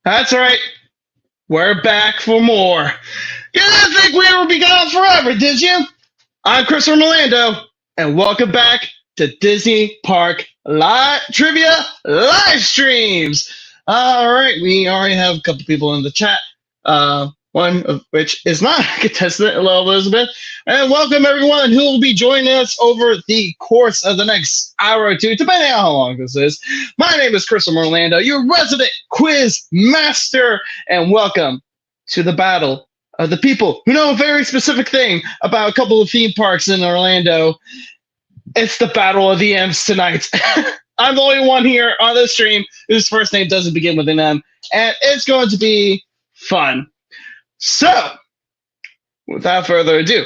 That's right. We're back for more. You didn't think we would be gone forever, did you? I'm Chris from Orlando, and welcome back to Disney Park Live Trivia Live Streams. All right, we already have a couple people in the chat. One of which is not a contestant. Hello, Elizabeth. And welcome everyone who will be joining us over the course of the next hour or two, depending on how long this is. My name is Chris from Orlando, your resident quiz master, and welcome to the battle of the people who know a very specific thing about a couple of theme parks in Orlando. It's the Battle of the M's tonight. I'm the only one here on the stream whose first name doesn't begin with an M, and it's going to be fun. So, without further ado,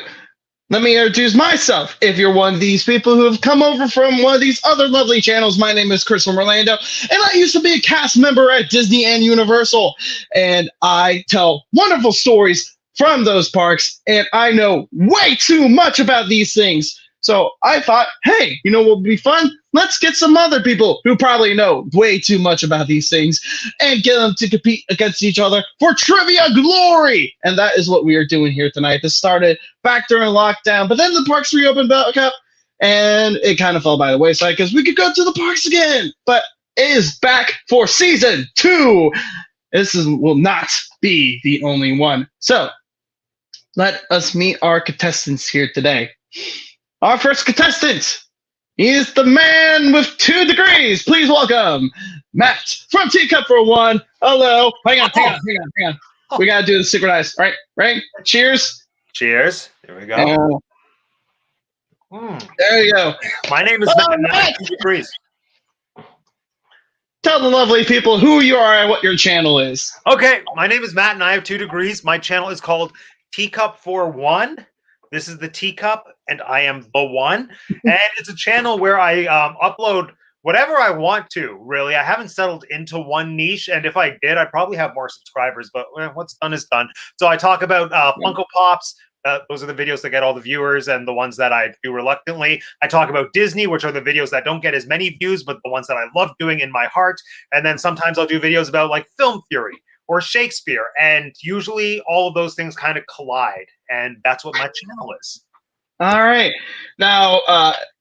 let me introduce myself. If you're one of these people who have come over from one of these other lovely channels, my name is Chris from Orlando, and I used to be a cast member at Disney and Universal, and I tell wonderful stories from those parks, and I know way too much about these things. So I thought, hey, you know what would be fun? Let's get some other people who probably know way too much about these things and get them to compete against each other for trivia glory. And that is what we are doing here tonight. This started back during lockdown, but then the parks reopened back up and it kind of fell by the wayside because we could go to the parks again. But it is back for season 2. Will not be the only one. So let us meet our contestants here today. Our first contestant is the man with 2 degrees. Please welcome Matt from Teacup for One. Hello. Hang on. We got to do the synchronized. All right, right? Cheers. Cheers. There we go. There you go. My name is Matt. 2 degrees. Tell the lovely people who you are and what your channel is. Okay, my name is Matt and I have 2 degrees. My channel is called Teacup for One. This is the teacup, and I am the one. And it's a channel where I upload whatever I want to, really. I haven't settled into one niche, and if I did, I'd probably have more subscribers, but what's done is done. So I talk about Funko Pops. Those are the videos that get all the viewers and the ones that I do reluctantly. I talk about Disney, which are the videos that don't get as many views, but the ones that I love doing in my heart. And then sometimes I'll do videos about like film theory or Shakespeare, and usually all of those things kind of collide, and that's what my channel is. All right. Now,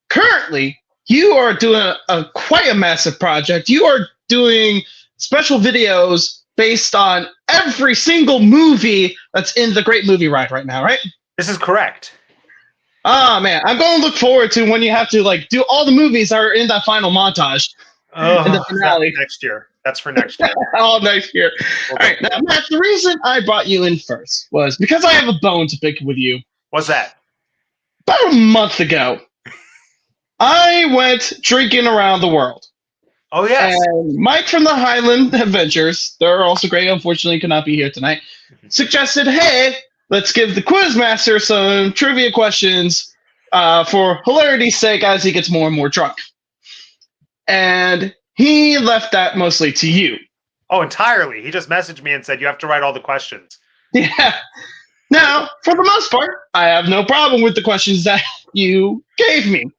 currently, you are doing quite a massive project. You are doing special videos based on every single movie that's in the Great Movie Ride right now, right? This is correct. Oh, man. I'm going to look forward to when you have to do all the movies that are in that final montage. In the finale. Next year. That's for next year. All next year. All right. Now, Matt, the reason I brought you in first was because I have a bone to pick with you. What's that? About a month ago, I went drinking around the world. Oh, yes. And Mike from the Highland Adventures, they're also great, unfortunately could not be here tonight, suggested, hey, let's give the Quizmaster some trivia questions for hilarity's sake as he gets more and more drunk. And he left that mostly to you. Oh, entirely. He just messaged me and said, you have to write all the questions. Yeah. Now, for the most part, I have no problem with the questions that you gave me.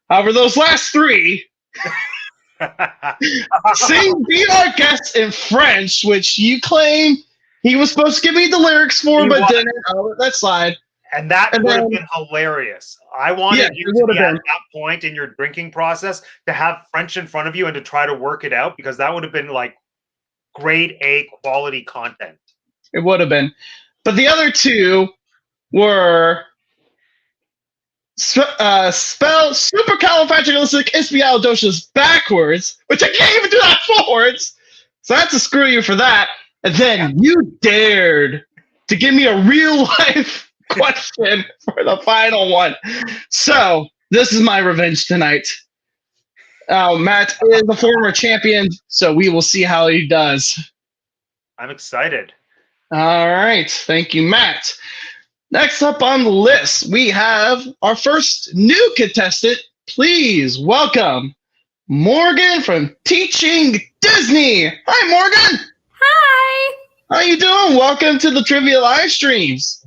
However, those last 3, sing Be Our Guest in French, which you claim he was supposed to give me the lyrics for, but didn't. I'll let that slide. And that would have been hilarious. I wanted you to be at that point in your drinking process to have French in front of you and to try to work it out, because that would have been like grade A quality content. It would have been. But the other 2 were spell supercalifragilisticexpialidocious backwards, which I can't even do that forwards. So I have to screw you for that. And then you dared to give me a real life question for the final one. So this is my revenge tonight. Matt is the former champion, so we will see how he does. I'm excited. All right. Thank you, Matt. Next up on the list, we have our first new contestant. Please welcome Morgan from Teaching Disney. Hi, Morgan. Hi. How you doing? Welcome to the Trivia Live Streams.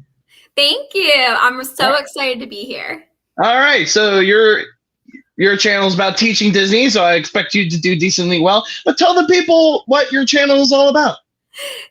Thank you. I'm so excited to be here. All right. So you're your channel is about teaching Disney, so I expect you to do decently well. But tell the people what your channel is all about.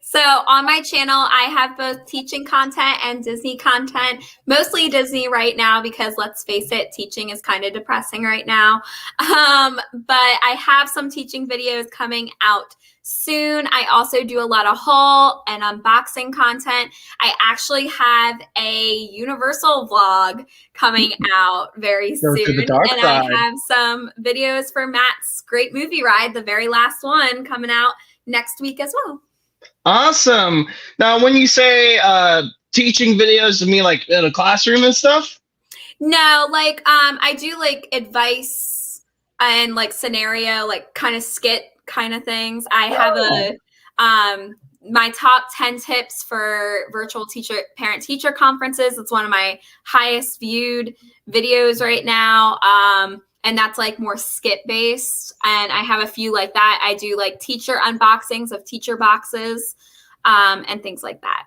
So on my channel, I have both teaching content and Disney content, mostly Disney right now because let's face it, teaching is kind of depressing right now. But I have some teaching videos coming out soon. I also do a lot of haul and unboxing content. I actually have a Universal vlog coming out very soon. And I have some videos for Matt's great movie ride, the very last one, coming out next week as well. Awesome. Now, when you say teaching videos, you mean like in a classroom and stuff? No, like I do like advice and like scenario, like kind of skit kind of things. I have my top 10 tips for virtual parent-teacher conferences. It's one of my highest viewed videos right now. And that's like more skit based. And I have a few like that. I do like teacher unboxings of teacher boxes and things like that.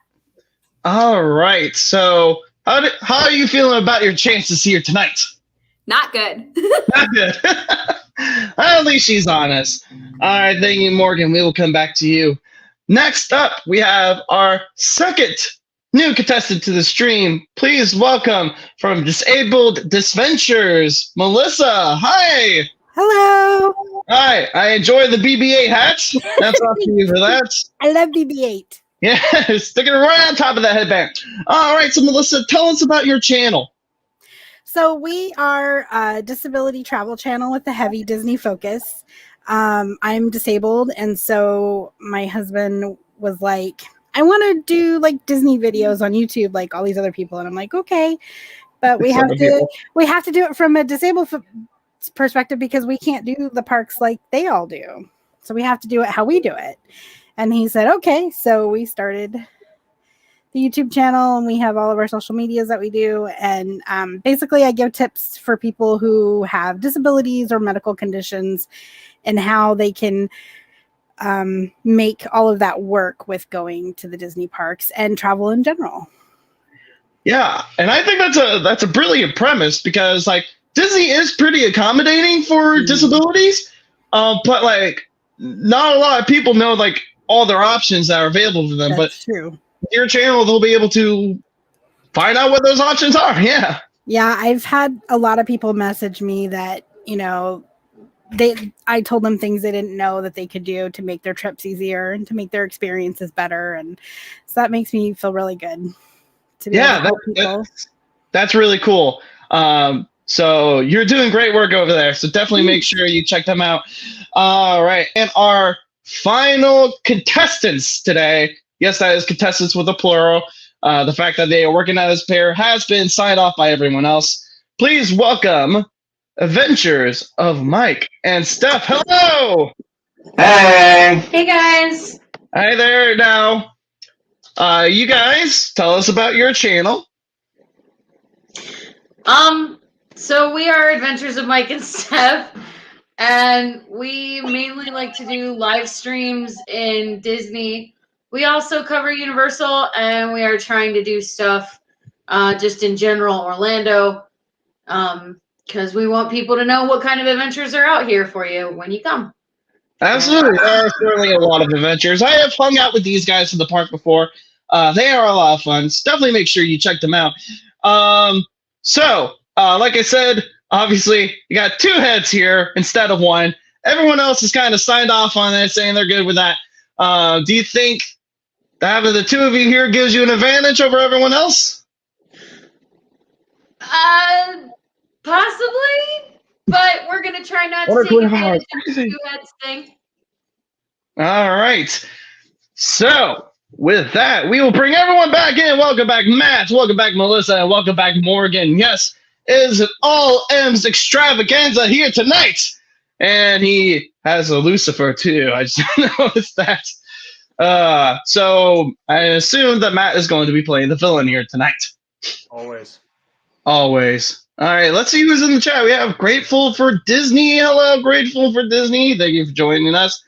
All right. So how are you feeling about your chances here tonight? Not good. Not good. At least she's honest. All right. Thank you, Morgan. We will come back to you. Next up, we have our second new contestant to the stream. Please welcome from Disabled Disventures, Melissa. Hi. Hello. Hi. I enjoy the BB-8 hat. That's off to you for that. I love BB-8. Yeah, sticking it right on top of that headband. All right. So, Melissa, tell us about your channel. So we are a disability travel channel with a heavy Disney focus. I'm disabled, and so my husband was like, I want to do like Disney videos on YouTube like all these other people. And I'm like, okay, but we have to do it from a disabled perspective because we can't do the parks like they all do. So we have to do it how we do it. And he said, okay. So we started the YouTube channel, and we have all of our social medias that we do. And basically I give tips for people who have disabilities or medical conditions and how they can make all of that work with going to the Disney parks and travel in general. Yeah, and I think that's a brilliant premise because like Disney is pretty accommodating for disabilities, but like not a lot of people know like all their options that are available to them. That's but true. With your channel, they'll be able to find out what those options are. Yeah. Yeah, I've had a lot of people message me that, you know, I told them things they didn't know that they could do to make their trips easier and to make their experiences better. And so that makes me feel really good. To be able to help people. That's really cool. So you're doing great work over there. So definitely make sure you check them out. All right. And our final contestants today. Yes, that is contestants with a plural. The fact that they are working as a pair has been signed off by everyone else. Please welcome Adventures of Mike and Steph. Hello. Hey. Hey guys. Hi there. Now, you guys, tell us about your channel. So we are Adventures of Mike and Steph, and we mainly like to do live streams in Disney. We also cover Universal, and we are trying to do stuff just in general Orlando, because we want people to know what kind of adventures are out here for you when you come. Absolutely. There are certainly a lot of adventures. I have hung out with these guys in the park before. They are a lot of fun. So definitely make sure you check them out. Like I said, obviously, you got two heads here instead of one. Everyone else is kind of signed off on it, saying they're good with that. Do you think that having the two of you here gives you an advantage over everyone else? Possibly, but we're going to try not to take advantage of the two heads thing. All right. So, with that, we will bring everyone back in. Welcome back, Matt. Welcome back, Melissa. And welcome back, Morgan. Yes, it is an all M's extravaganza here tonight. And he has a Lucifer, too. I just noticed that. So, I assume that Matt is going to be playing the villain here tonight. Always. Always. All right, let's see who's in the chat. We have Grateful for Disney. Hello, Grateful for Disney. Thank you for joining us.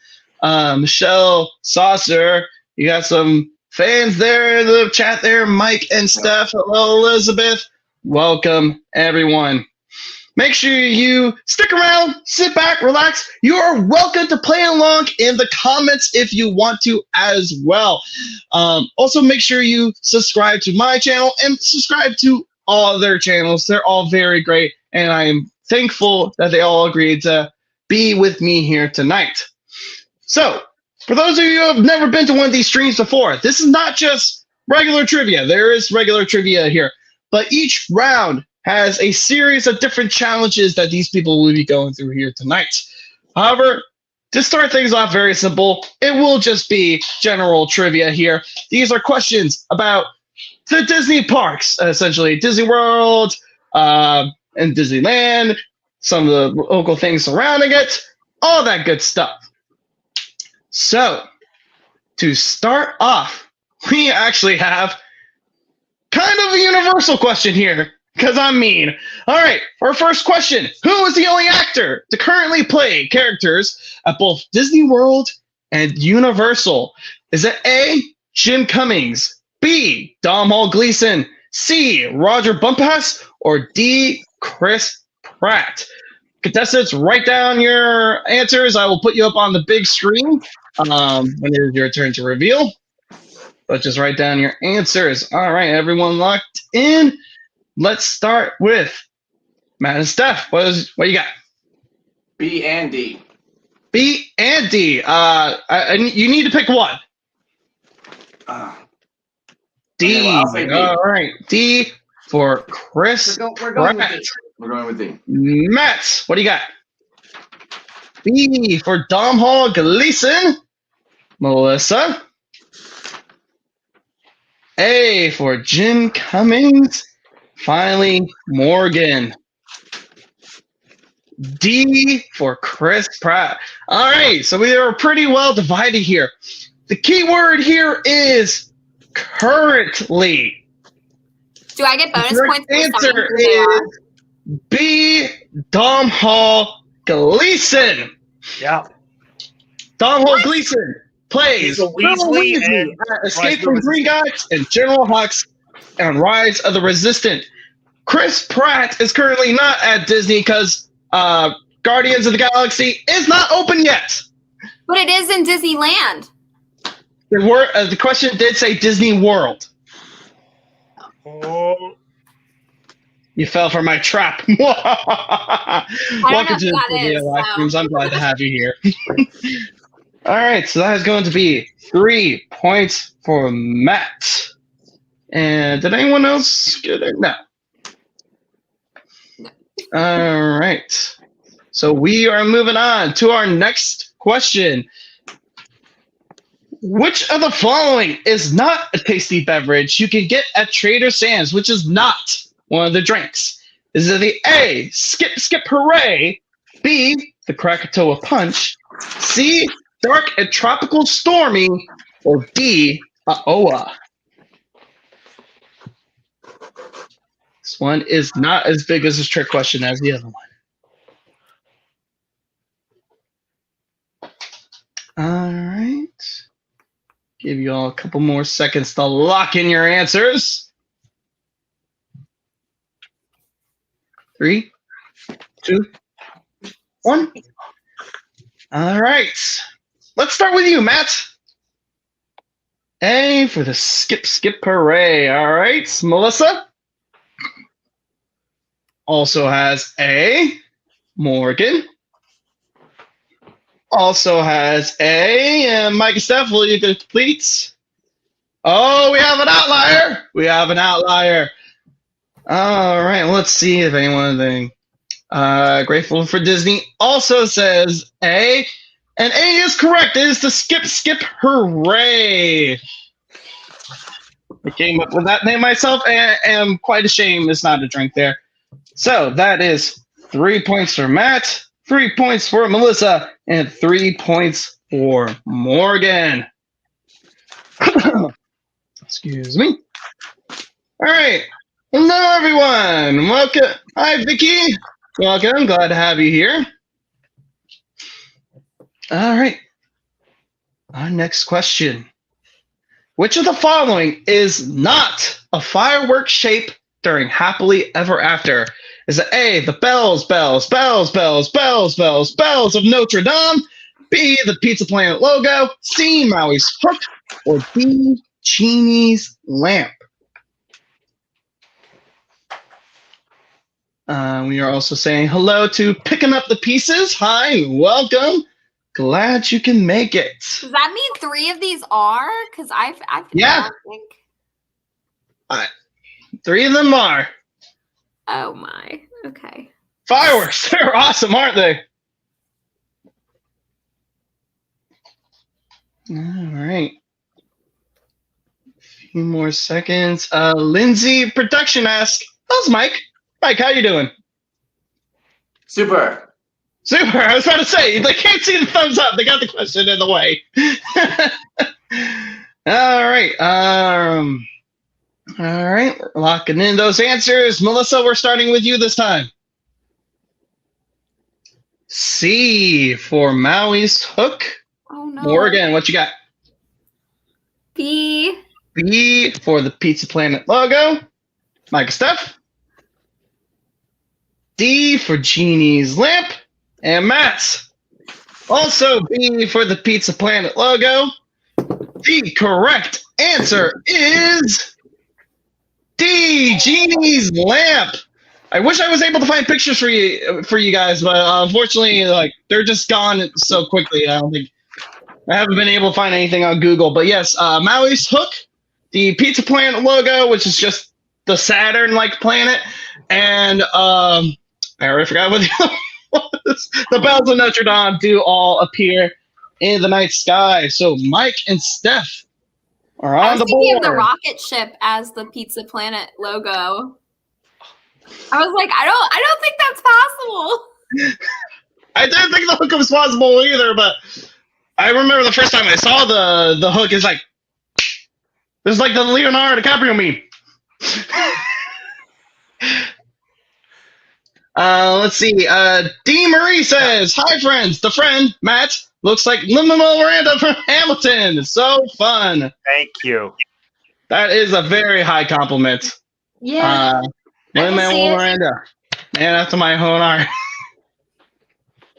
Michelle Saucer. You got some fans there in the chat there. Mike and Steph. Hello, Elizabeth. Welcome, everyone. Make sure you stick around, sit back, relax. You are welcome to play along in the comments if you want to as well. Also, make sure you subscribe to my channel and subscribe to all their channels. They're all very great, and I am thankful that they all agreed to be with me here tonight. So, for those of you who have never been to one of these streams before, this is not just regular trivia. There is regular trivia here, but each round has a series of different challenges that these people will be going through here tonight. However, to start things off very simple, it will just be general trivia here. These are questions about the Disney parks, essentially Disney World and Disneyland, some of the local things surrounding it, all that good stuff. So, to start off, we actually have kind of a universal question here, because I'm mean. All right, our first question. Who is the only actor to currently play characters at both Disney World and Universal? Is it A, Jim Cummings, B, Domhnall Gleeson, C, Roger Bumpass, or D, Chris Pratt? Contestants, write down your answers. I will put you up on the big screen when it is your turn to reveal. But just write down your answers. All right, everyone locked in. Let's start with Matt and Steph. What you got? B and D. B and D. You need to pick one. D. Okay, well, I'll say D. All right. D for Chris. We're going with Pratt. D. We're going with D. Matt, what do you got? B for Domhnall Gleeson. Melissa. A for Jim Cummings. Finally, Morgan. D for Chris Pratt. All right, so we are pretty well divided here. The key word here is currently. Do I get bonus Your points? for answer deciding who they are? is B, Domhnall Gleeson. Yeah. Domhnall Gleeson plays He's a Weasley and Escape Rise from of the Green Guys and General Hux and Rise of the Resistant. Chris Pratt is currently not at Disney because Guardians of the Galaxy is not open yet. But it is in Disneyland. The question did say Disney World. Oh, You fell for my trap. Welcome to the video live streams. I'm glad to have you here. All right, so that is going to be 3 points for Matt. And did anyone else get it? No. All right. So we are moving on to our next question. Which of the following is not a tasty beverage you can get at Trader Sam's, which is not one of the drinks? Is it the A, Skip Skip Hooray, B, the Krakatoa Punch, C, Dark and Tropical Stormy, or D, Aoa? This one is not as big as a trick question as the other one. All right. Give you all a couple more seconds to lock in your answers. 3, 2, 1. All right. Let's start with you, Matt. A for the Skip Skip Hooray. All right. Melissa also has A. Morgan also has A. And Mike and Steph, will you complete? Oh, we have an outlier. We have an outlier. All right. Let's see if anyone Grateful for Disney also says A. And A is correct. It is the Skip Skip Hooray. I came up with that name myself and am quite ashamed it's not a drink there. So that is 3 points for Matt, 3 points for Melissa, and 3 points for Morgan. Excuse me. All right. Hello, everyone. Welcome. Hi, Vicky. Welcome. Glad to have you here. All right. Our next question. Which of the following is not a fireworks shape during Happily Ever After? Is it A, the bells, bells, bells, bells, bells, bells, bells of Notre Dame? B, the Pizza Planet logo? C, Maui's hook? Or D, Genie's lamp? We are also saying hello to Picking Up the Pieces. Hi, welcome. Glad you can make it. Does that mean 3 of these are? Because I Yeah. think. 3 of them are. Oh my. Okay. Fireworks. They're awesome, aren't they? All right. A few more seconds. Lindsay Production asks, how's Mike? Mike, how you doing? Super. Super. I was about to say, they can't see the thumbs up. They got the question in the way. All right. All right. We're locking in those answers. Melissa, we're starting with you this time. C for Maui's hook. Oh no. Morgan, what you got? B. B for the Pizza Planet logo. Mike and Steph. D for Genie's lamp. And Matt. Also B for the Pizza Planet logo. The correct answer is D, Genie's lamp. I wish I was able to find pictures for you guys, but unfortunately, like they're just gone so quickly. I haven't been able to find anything on Google. But yes, Maui's hook, the Pizza Planet logo, which is just the Saturn-like planet, and I already forgot what the other was. The bells of Notre Dame do all appear in the night sky. So Mike and Steph are on the thinking of board. the rocket ship as the Pizza Planet logo. I was like, I don't think that's possible. I didn't think the hook was possible either, but I remember the first time I saw the hook is like, it's like the Leonardo DiCaprio meme. Let's see. D. Marie says, hi friends. The friend, Matt, looks like Lin-Manuel Miranda from Hamilton. So fun. Thank you. That is a very high compliment. Yeah. Lin-Manuel Miranda. Man, after my own heart.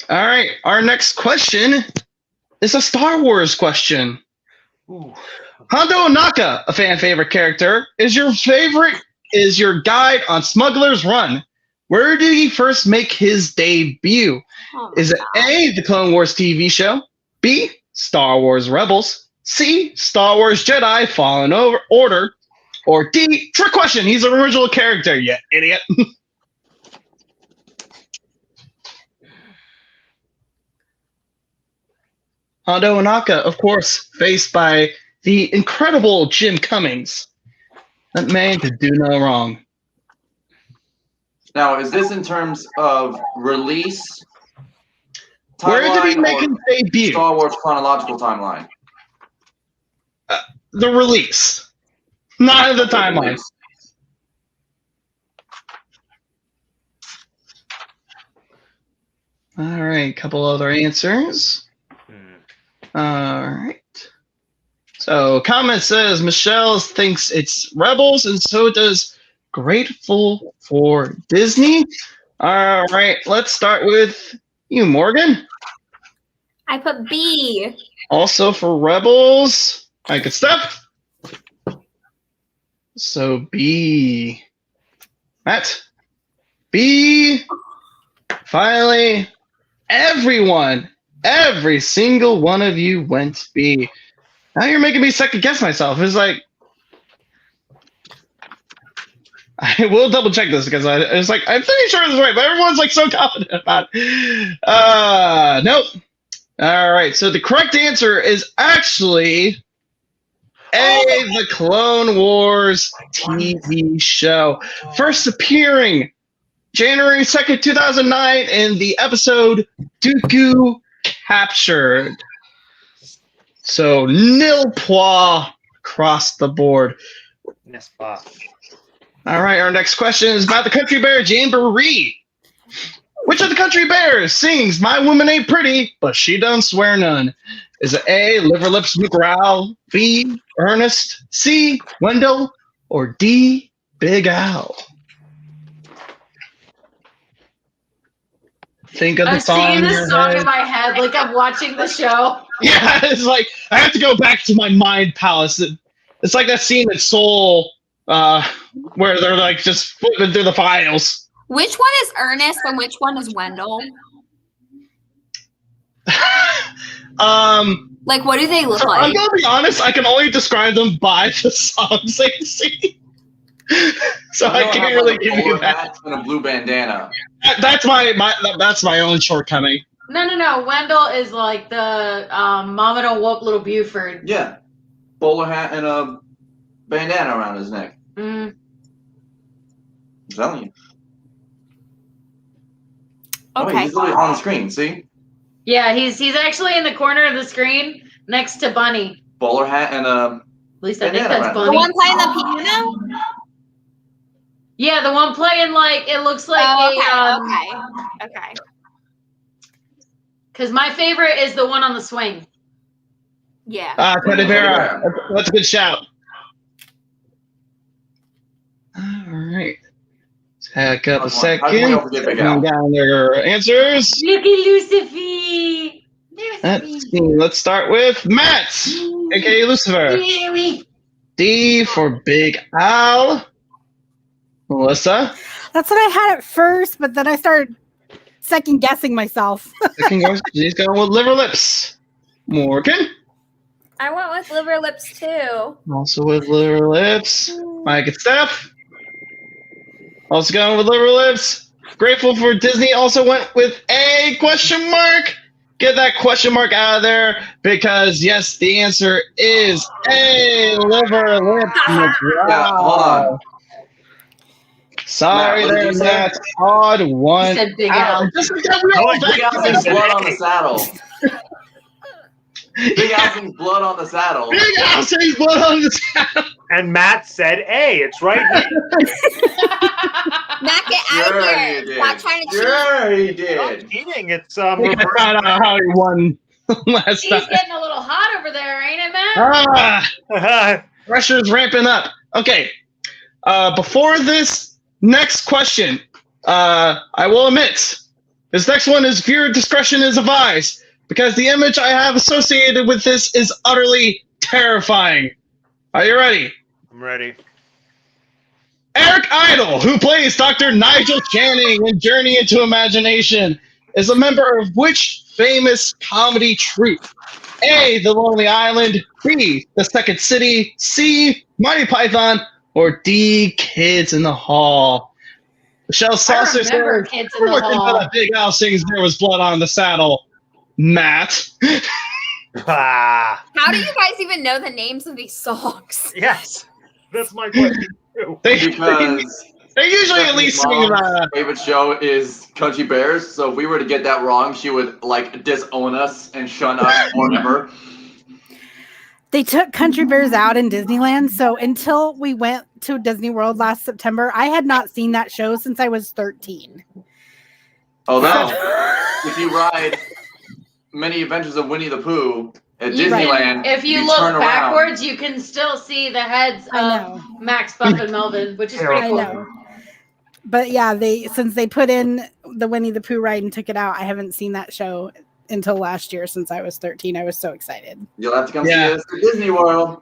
All right. Our next question is a Star Wars question. Ooh. Hondo Ohnaka, a fan favorite character, is your guide on Smuggler's Run. Where did he first make his debut? Oh, Is it A, the Clone Wars TV show, B, Star Wars Rebels, C, Star Wars Jedi Fallen Order, or D, trick question, he's an original character, you idiot. Hondo Ohnaka, of course, faced by the incredible Jim Cummings. That man could do no wrong. Now, is this in terms of release? Where did he timeline, make or his debut? Star Wars chronological timeline. The release. Not the timeline. All right, couple other answers. All right. So, comment says Michelle thinks it's Rebels, and so does Grateful for Disney. All right, let's start with you, Morgan. I put B. Also for Rebels, I could step. So B. Matt. B. Finally, every single one of you went B. Now you're making me second guess myself. It's like, I will double check this because it's like, I'm pretty sure this is right, but everyone's like so confident about it. Nope. All right. So the correct answer is actually A, the Clone Wars TV show. First appearing January 2nd, 2009 in the episode Dooku Captured. So nil pois across the board. N'est-ce pas? All right, our next question is about the Country Bear Jamboree. Which of the Country Bears sings "My Woman Ain't Pretty, but She Don't Swear None"? Is it A, Liverlips McGraw, B, Ernest, C, Wendell, or D, Big Al? think of the I'm song. singing in this your song head. in my head like I'm watching the show. Yeah, it's like I have to go back to my mind palace. It's like that scene in Soul, where they're like just flipping through the files. Which one is Ernest and which one is Wendell? Like, what do they look So like? I'm gonna be honest. I can only describe them by the songs they sing. So I Wendell can't has, really like, a give you bowler that. hat and a blue bandana. That's my own shortcoming. No. Wendell is like the Mama Don't Whoop Little Buford. Yeah. Bowler hat and a bandana around his neck. Mm. I'm telling you. Oh, Okay. he's literally on the screen, see? Yeah, he's actually in the corner of the screen next to Bunny. Bowler hat and a... At least I think Bandana that's around The Bunny. one playing the piano? Yeah, the one playing like it looks like Okay. Because my favorite is the one on the swing. Yeah. Teddy Bear. That's a good shout. All right. Take up a How second. can we all forget Big Al? Writing down their answers. Look at Lucifer. Let's see. Let's start with Matt, aka Lucifer. D for Big Al. Melissa. That's what I had at first, but then I started second guessing myself. She's going with Liver Lips. Morgan. I went with Liver Lips too. Also with Liver Lips. Mike and Steph. Also going with Liver Lips. Grateful for Disney also went with a question mark. Get that question mark out of there because, yes, the answer is A, Liver Lips. Yeah, hold on. Sorry Matt, what did there, you say? Matt. Odd one. He said Big out. Al. Just like that, we all Like, back Big Al to sings the blood on the day. saddle. Big Al sings blood on the saddle. Big Al says blood on the saddle. And Matt said A. It's right here. Matt, get out Sure of he here. did. Stop trying to cheat. Sure he I'm did. cheating. It's I reverse. found out how he won last He's time. getting a little hot over there, ain't it, Matt? Ah, pressure's ramping up. Okay. Before this next question, I will admit, this next one is viewer discretion is advised because the image I have associated with this is utterly terrifying. Are you ready? I'm ready. Eric Idle, who plays Dr. Nigel Channing in Journey into Imagination, is a member of which famous comedy troupe? A, The Lonely Island, B, The Second City, C, Monty Python, or D, Kids in the Hall? Michelle Saucer remember says, Kids in the "Everyone Hall." thought Big Al sings There Was Blood on the Saddle." Matt. Ah, How do you guys even know the names of these songs? yes. That's my question, too. They Because usually at least sing Mom's favorite show is Country Bears, so if we were to get that wrong, she would like disown us and shun us forever. They took Country Bears out in Disneyland, so until we went to Disney World last September, I had not seen that show since I was 13. Oh no! If you ride Many Adventures of Winnie the Pooh at Disneyland, If you look turn around. backwards, you can still see the heads I of know. Max, Buff, and Melvin, which is pretty I cool. know. But yeah, since they put in the Winnie the Pooh ride and took it out, I haven't seen that show until last year since I was 13. I was so excited. You'll have to come Yeah. see us at Disney World.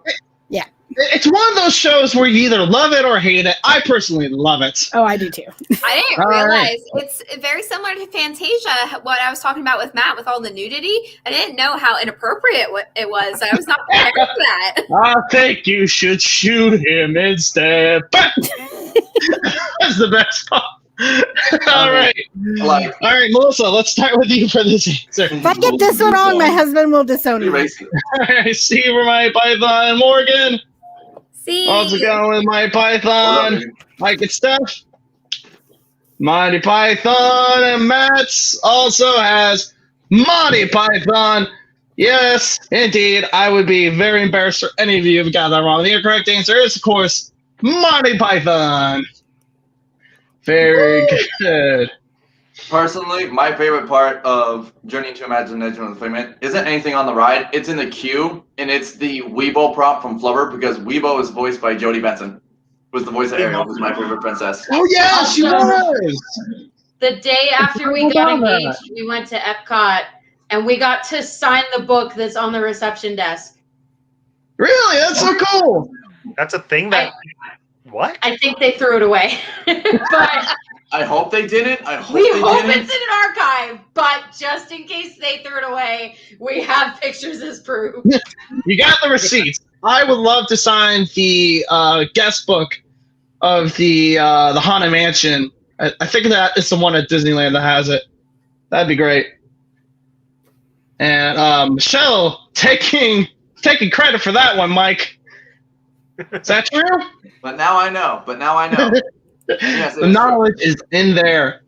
It's one of those shows where you either love it or hate it. I personally love it. Oh, I do too. I didn't All realize right. it's very similar to Fantasia. What I was talking about with Matt with all the nudity, I didn't know how inappropriate it was. I was not prepared for that. I think you should shoot him instead. That's the best part. All right. Like, All right, Melissa, let's start with you for this answer. If I get this one wrong, my husband will disown pretty me. racist. All right, see for my Python, Morgan. See, Also going with my Python, Mike and Steph. Monty Python and Matt's also has Monty Python. Yes, indeed. I would be very embarrassed for any of you who got that wrong. The correct answer is, of course, Monty Python. Very good. Personally, my favorite part of Journey into Imagination with Figment isn't anything on the ride. It's in the queue, and it's the Weebo prop from Flubber because Weebo is voiced by Jodie Benson, who was the voice of Ariel, who's my favorite princess. Oh, yeah, she was. The day after we got engaged, we went to Epcot and we got to sign the book that's on the reception desk. Really? That's so cool. That's a thing that. What? I think they threw it away. But I hope they didn't. I hope we they hope didn't. it's in an archive. But just in case they threw it away, we have pictures as proof. You got the receipts. I would love to sign the guest book of the Haunted Mansion. I think that is the one at Disneyland that has it. That'd be great. And Michelle taking credit for that one, Mike. Is that true? But now I know. Yes, The knowledge is in there.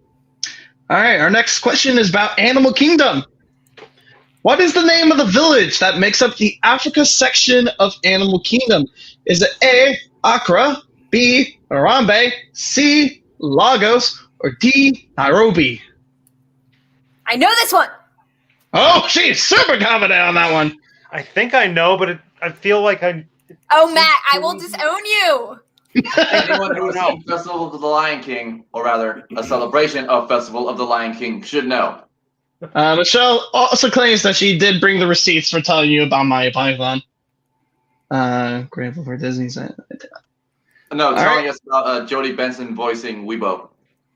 All right, our next question is about Animal Kingdom. What is the name of the village that makes up the Africa section of Animal Kingdom? Is it A, Accra, B, Harambe, C, Lagos, or D, Nairobi? I know this one. Oh, she's super confident on that one. I think I know, but I feel like I. Oh, Matt, I will disown you. Anyone who has seen Festival of the Lion King, or rather, a celebration of Festival of the Lion King, should know. Michelle also claims that she did bring the receipts for telling you about Monty Python. Grateful for Disney's. No, telling us about Jodie Benson voicing Weebo.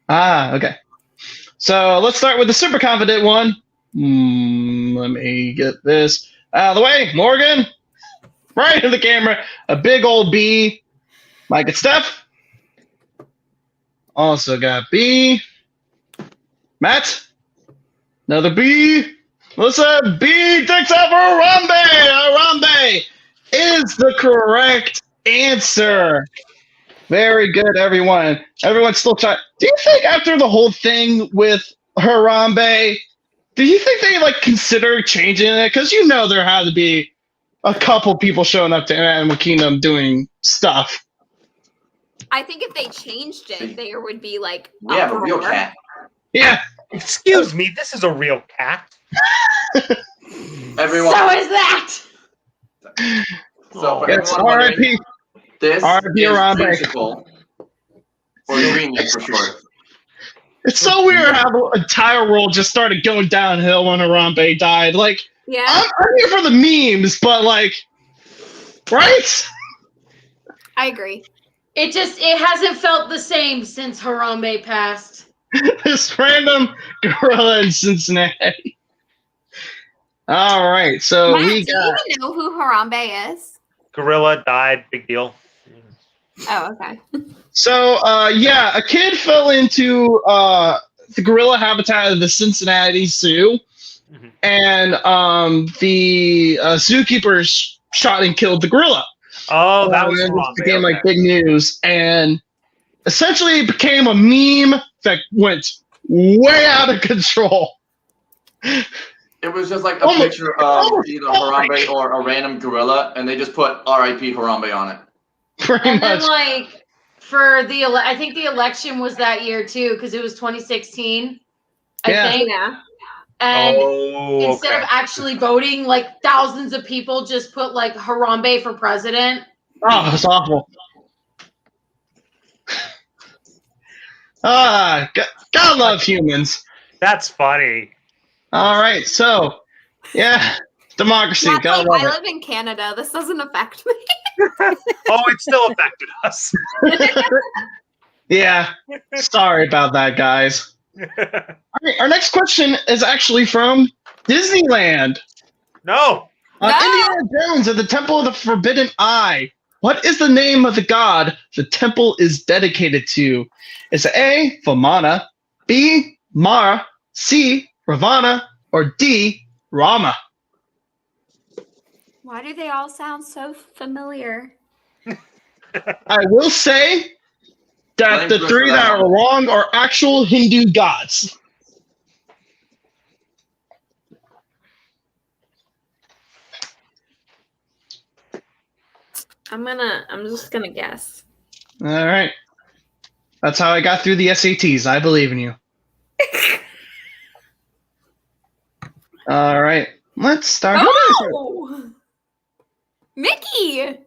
Okay. So let's start with the super confident one. Let me get this out of the way. Morgan, right in the camera. A big old B. Mike and Steph. Also got B. Matt. Another B. Melissa, B takes out for Harambe. Harambe is the correct answer. Very good, everyone. Everyone's still trying. Do you think after the whole thing with Harambe, do you think they consider changing it? Because there had to be a couple people showing up to Animal Kingdom doing stuff. I think if they changed it, there would be We have a real cat. Yeah. Excuse me, this is a real cat. Everyone. So is that. So for It's everyone wondering, R.I.P. this R.I.P. is Harambe. Dreamsicle, or Dreamland for short. It's so weird how the entire world just started going downhill when Harambe died. Yeah. I'm here for the memes, but right? I agree. It hasn't felt the same since Harambe passed. This random gorilla in Cincinnati. All right, so Matt, we do got. you even know who Harambe is? Gorilla died. Big deal. Oh, okay. So, a kid fell into the gorilla habitat of the Cincinnati Zoo, Mhm. and the zookeepers shot and killed the gorilla. Oh, that was And this Harambe. became Okay. big news, and essentially it became a meme that went way out of control. It was just like a Oh my- picture of oh either my Harambe or a random gorilla, and they just put R.I.P. Harambe on it. Pretty And much. then for I think the election was that year too, because it was 2016. Yeah. I think. Yeah. And Oh, instead okay. of actually voting, thousands of people just put Harambe for president. Oh, that's awful. God love humans. That's funny. All right, so democracy. Matt's Gotta like, love I live in Canada. This doesn't affect me. Oh, it still affected us. it. Yeah, sorry about that, guys. All right, our next question is actually from Disneyland. No. No. Indiana Jones at the Temple of the Forbidden Eye. What is the name of the god the temple is dedicated to? Is it A, Vamana, B, Mara, C, Ravana, or D, Rama? Why do they all sound so familiar? I will say that the Blame three Chris for that that are wrong are actual Hindu gods. I'm just gonna guess. All right. That's how I got through the SATs. I believe in you. All right. Let's start. Oh! Mickey!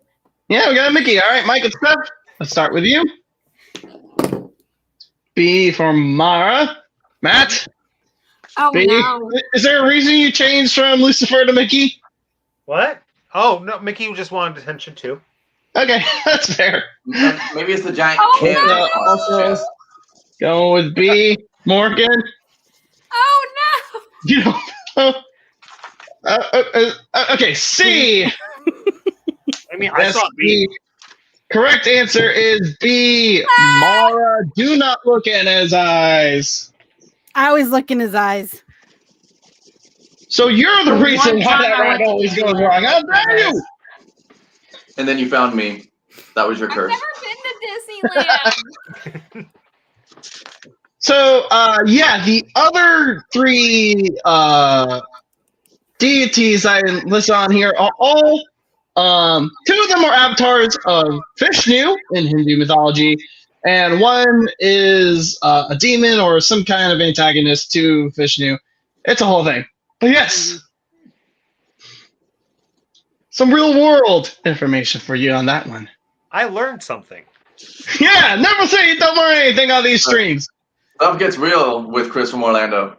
Yeah, we got Mickey. All right, Mike and Steph. Let's start with you. B for Mara. Matt? Oh B? no. Is there a reason you changed from Lucifer to Mickey? What? Oh no, Mickey just wanted attention too. Okay, that's fair. Maybe it's the giant Oh, can. no. Also, going with B. Morgan? Oh no. You don't know. Okay, C. I mean, I Yes, saw B. B. Correct answer is B. Mara, do not look in his eyes. I always look in his eyes. So you're the The reason one why time that I ride went to always goes Disneyland. wrong. How dare you? And then you found me. That was your I've curse. never been to Disneyland. So, yeah, the other three deities I listed on here are all, two of them are avatars of Vishnu in Hindu mythology, and one is a demon or some kind of antagonist to Vishnu. It's a whole thing. But yes, some real world information for you on that one. I learned something. Yeah, never say you don't learn anything on these streams. Stuff gets real with Chris from Orlando.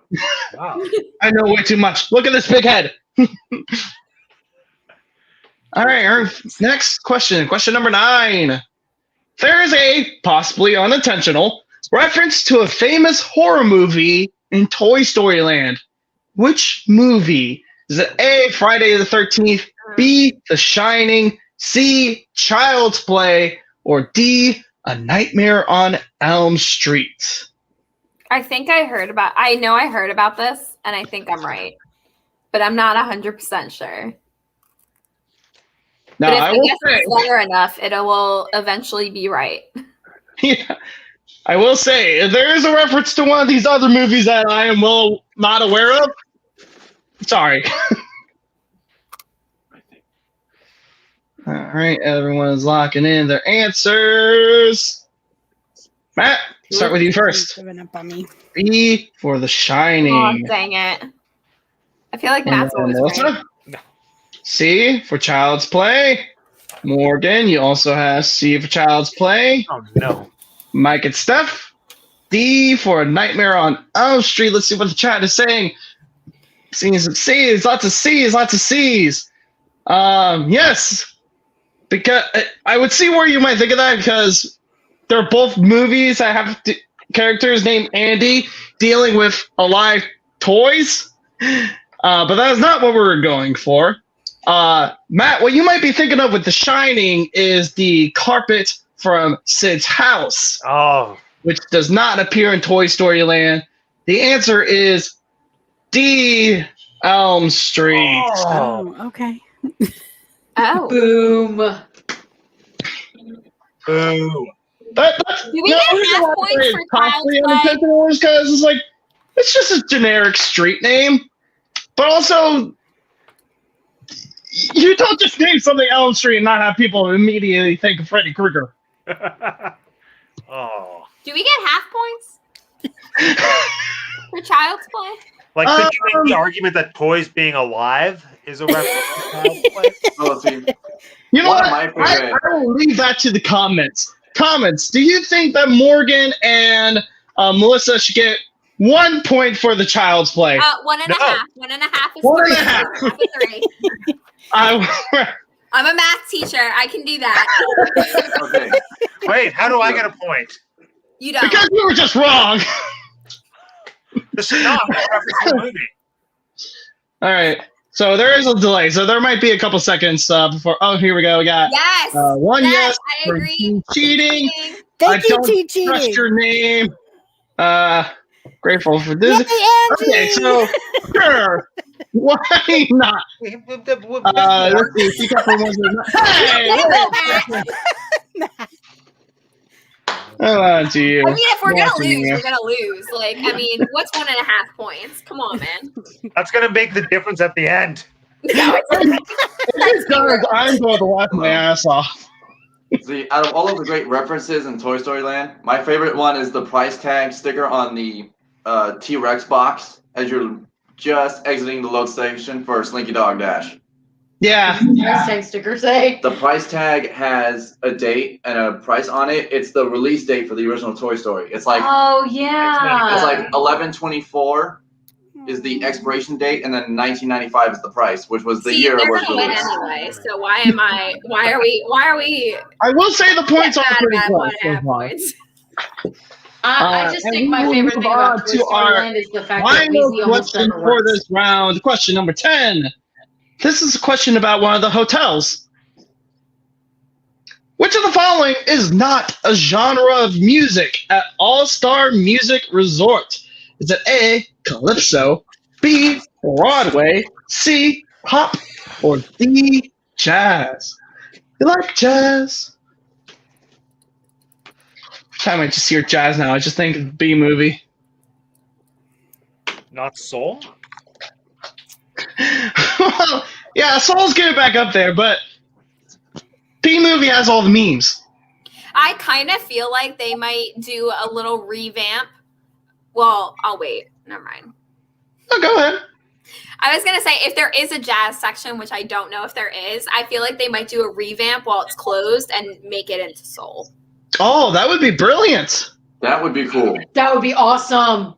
Wow. I know way too much. Look at this big head. All right, our next question. Question number 9. There is a possibly unintentional reference to a famous horror movie in Toy Story Land. Which movie? Is it A, Friday the 13th, B, The Shining, C, Child's Play, or D, A Nightmare on Elm Street? I know I heard about this, and I think I'm right. But I'm not 100% sure. Now, But if I I will guess say, it's clever enough, it will eventually be right. yeah, I will say, if there is a reference to one of these other movies that I am not aware of, sorry. All right, everyone is locking in their answers. Matt, start with you first. Giving up on me. B for The Oh, Shining. dang it. I feel like And Matt's then always Melissa? right. No. C for Child's Play. Morgan, you also have C for Child's Play. Oh no. Mike and Steph. D for Nightmare on Elm Street. Let's see what the chat is saying. Seeing some C's, lots of C's, lots of C's. Yes, because I would see where you might think of that because they're both movies that have characters named Andy dealing with alive toys. But that is not what we were going for. Matt, what you might be thinking of with The Shining is the carpet from Sid's house, Oh. which does not appear in Toy Story Land. The answer is D, Elm Street. Oh. Oh, okay. Oh. Boom. Boo. That's, Do we get half points for Child's possibly Play? unintentional because it's like it's just a generic street name, but also you don't just name something Elm Street and not have people immediately think of Freddy Krueger. Oh. Do we get half points for Child's Play? Like, could you make the argument that toys being alive is a reference to Child's Play? Oh, see, You know One what? of my favorite- I will leave that to the comments. Comments. Do you think that Morgan and Melissa should get 1 point for the Child's Play? 1.5. No. 1.5 is One 3. and a half. 1.5 is 3. I, I'm a math teacher. I can do that. okay. Wait, how do I get a point? You don't. because you were just wrong. This is not a reference to the movie. All right. So there is a delay. So there might be a couple seconds before. Oh, here we go. We got Yes. one yes. Yes, I for agree. cheating. Thank you, don't Chi Trust Chi. your name. Grateful for this. Yay, Angie! Okay, so sure. Why not? Let's see. She got the ones that- Hey! Hold on to you. I mean, if we're gonna Watching lose, you. we're gonna lose. Like, I mean, what's 1.5 points? Come on, man. That's going to make the difference at the end. No, it's It's because I'm going to laugh my ass off. See, out of all of the great references in Toy Story Land, my favorite one is the price tag sticker on the T-Rex box as you're just exiting the load station for Slinky Dog Dash. Yeah. Price tag sticker say. The price tag has a date and a price on it. It's the release date for the original Toy Story. It's like Oh yeah. it's like 11/24 is the expiration date, and then 1995 is the price, which was the year it they're was gonna win released. anyway. So why are we? I will say the points are mad pretty about close one so half far. points? I just and think we my will favorite move thing about on Toy to Story our Land is the fact that Final Weezy almost question never for works. this round. Question number 10. This is a question about one of the hotels. Which of the following is not a genre of music at All-Star Music Resort? Is it A, Calypso, B, Broadway, C, pop, or D, jazz? You like jazz? Time I just hear jazz now, I just think of the B movie. Not Soul? Well, yeah, Soul's getting back up there, but B movie has all the memes. I kind of feel like they might do a little revamp. Well, I'll wait. Never mind. Oh, go ahead. I was gonna say if there is a jazz section, which I don't know if there is, I feel like they might do a revamp while it's closed and make it into soul. Oh, that would be brilliant. That would be cool. That would be awesome.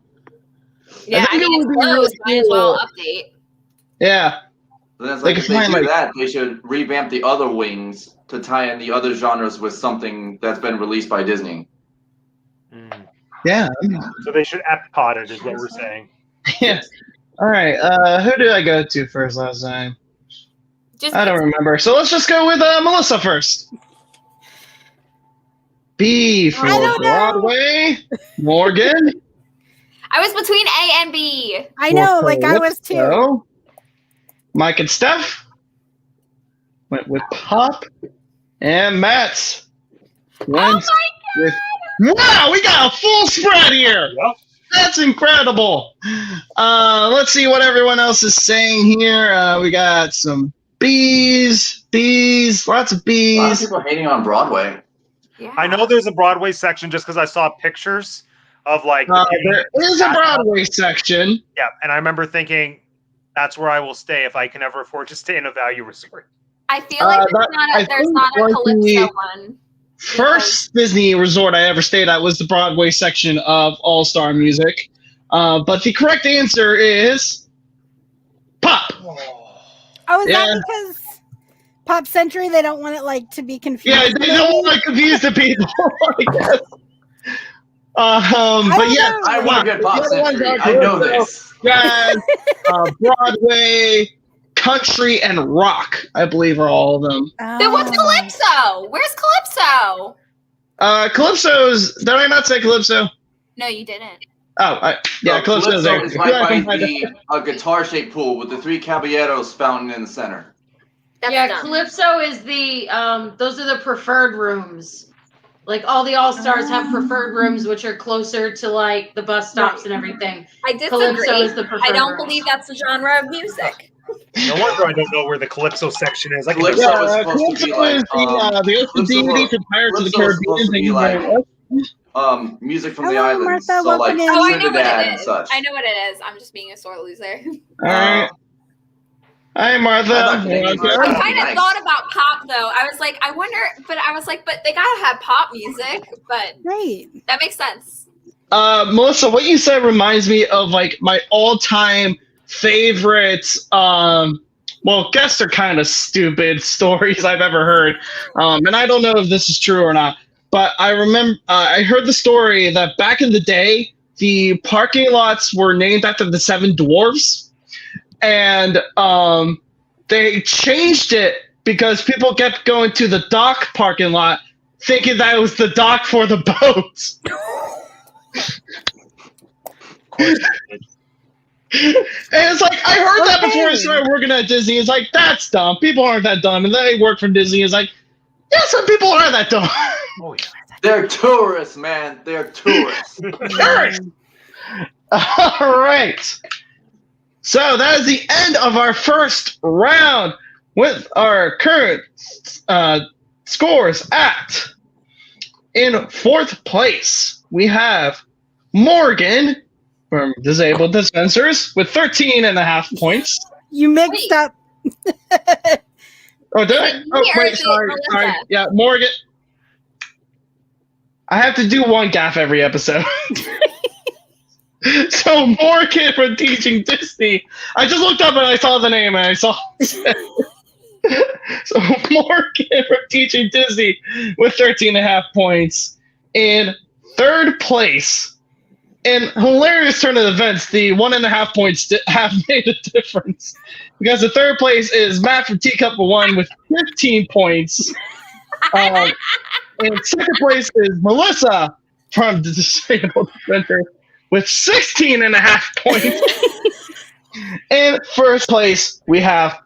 Yeah, I think it mean would it's be really closed. Might as well cool. update. Yeah. Then it's They like could if they find, do like- that, they should revamp the other wings to tie in the other genres with something that's been released by Disney. Mm. Yeah. So they should Epcot it, is what we're saying. Yeah. All right. Who did I go to first last time? Just I don't remember. So let's just go with Melissa first. B for I don't know. Broadway. Morgan. I was between A and B. I know, for like I was too. Calypso. Mike and Steph went with pop, and Matt went with. Wow, we got a full spread here. Yep. That's incredible. Let's see what everyone else is saying here. We got some B's, lots of A lot of B's. people hating on Broadway. Yeah. I know there's a Broadway section just because I saw pictures of like. There is a Broadway section. Yeah, and I remember thinking, that's where I will stay if I can ever afford to stay in a value resort. I feel like I there's think not a like Calypso the one. First Disney resort I ever stayed at was the Broadway section of All-Star Music. But the correct answer is pop. Oh, is Yeah. that because Pop Century, they don't want it like to be confused? Yeah, they don't want to confuse the people, I guess. But don't yeah, know. I want a good pop the other ones century. are I know Calypso, this. Jazz, Broadway, country, and rock, I believe, are all of them. Then what's Calypso? Where's Calypso? Calypso's. Did I not say Calypso? No, you didn't. Oh, yeah, Calypso's there. is right by a guitar-shaped pool with the three caballeros fountain in the center. That's yeah, dumb. Calypso is the those are the preferred rooms. Like all the All Stars have preferred rooms, which are closer to like the bus stops and everything. I Calypso disagree. is the preferred I don't room. believe that's a genre of music. No wonder I don't know where the Calypso section is. I can Calypso just- is supposed to be Calypso is like, the ocean deity from Pirates of the Calypso is supposed Caribbean. to Thank be you very like- much. music from Hello, the islands, Martha, so like welcome in. Oh, I know what Trinidad it and is. such. I know what it is. I'm just being a sore loser. All right. Hi, Martha. I thought Canadians Okay. were I That'd kind be of nice. thought about pop though. I was like, I wonder, but they gotta have pop music. But Right. that makes sense. Melissa, what you said reminds me of like my all-time favorite. Well, guess they're kind of stupid stories I've ever heard, and I don't know if this is true or not. But I remember I heard the story that back in the day, the parking lots were named after the seven dwarves, and they changed it because people kept going to the dock parking lot thinking that it was the dock for the boats. And it's like, I heard that before I started working at Disney. It's like, that's dumb. People aren't that dumb. And then I work for Disney. It's like, yeah, some people are that dumb. Oh, yeah. They're tourists, man. They're tourists. Tourists. All right. So that is the end of our first round with our current scores at. In fourth place, we have Morgan from Disabled Dispensers with 13.5 points. You mixed Wait. up. Oh, did I? Is it Oh, me or wait, is it sorry. Melissa? Yeah, Morgan. I have to do one gaff every episode. So Morgan from Teaching Disney. I just looked up and I saw the name and I saw. So Morgan from Teaching Disney with 13.5 points. In third place, in hilarious turn of events, the 1.5 points have made a difference. Because the third place is Matt from Teacup of One with 15 points. And second place is Melissa from the Disabled Center with 16.5 points. In first place, we have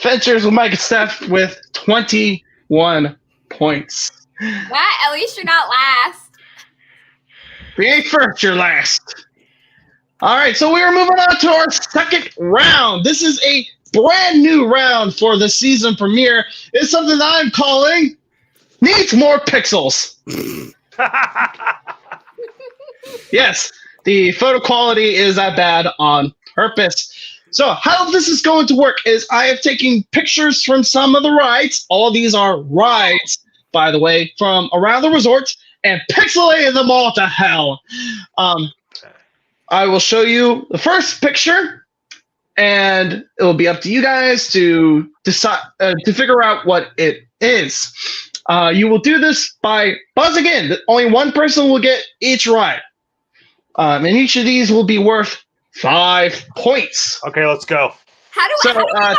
Ventures with Mike and Steph with 21 points. Matt, at least you're not last. If you ain't first, you're last. All right, so we are moving on to our second round. This is a brand new round for the season premiere. It's something that I'm calling Needs More Pixels. Yes, the photo quality is that bad on purpose. So how this is going to work is I have taken pictures from some of the rides. All these are rides, by the way, from around the resort and pixelated them all to hell. I will show you the first picture, and it will be up to you guys to decide to figure out what it is. You will do this by buzzing in. Only one person will get each ride, and each of these will be worth 5 points. Okay, let's go. How do So I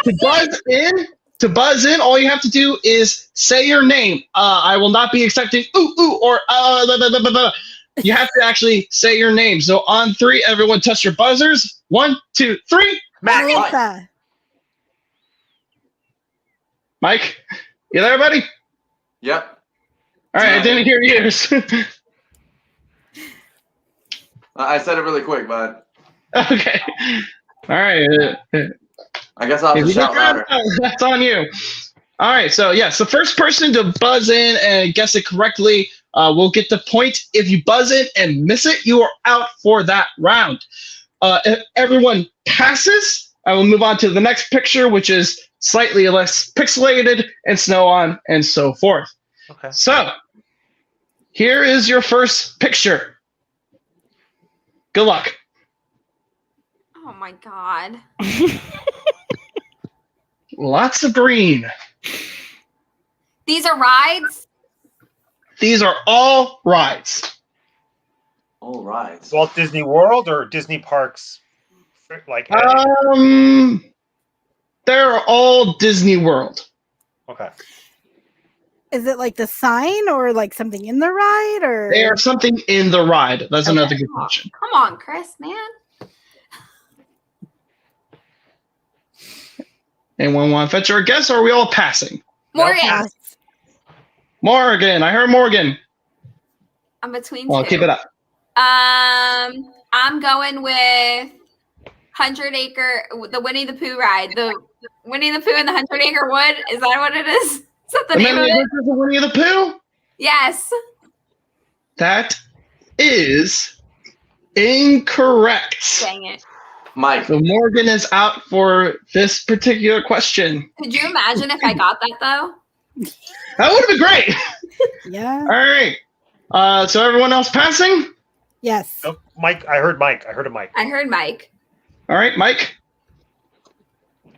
to buzz in, all you have to do is say your name. I will not be accepting ooh or blah, blah, blah, blah, blah. You have to actually say your name. So on 3, everyone touch your buzzers. 1, 2, 3. Matt. Melissa. Mike, you there, buddy? Yep. All right, I didn't hear yours. I said it really quick, but Okay. All right. I guess I'll have If to you shout get louder. that's on you. All right. So, yes, the first person to buzz in and guess it correctly will get the point. If you buzz in and miss it, you are out for that round. If everyone passes, I will move on to the next picture, which is slightly less pixelated and snow on and so forth. Okay. So, here is your first picture. Good luck. Oh my god. Lots of green. These are rides? These are all rides. All right. Walt Disney World or Disney parks? Like They're all Disney World. okay. Is it like the sign or like something in the ride or? They are something in the ride. That's Okay. another good question. Come on, Chris, man. Anyone want to venture a guess, or are we all passing? Morgan. Yes. Morgan, I heard Morgan. I'm between Well, two. keep it up. I'm going with 100 Acre, the Winnie the Pooh ride. The Winnie the Pooh and the 100 Acre Wood. Is that what it is? Is that the name of it? Adventures of Winnie the Pooh? Yes. That is incorrect. Dang it. Mike. So Morgan is out for this particular question. Could you imagine if I got that though? That would have been great. Yeah. All right. So everyone else passing? Yes. Nope. Mike. I heard Mike. I heard a Mike. I heard Mike. All right, Mike.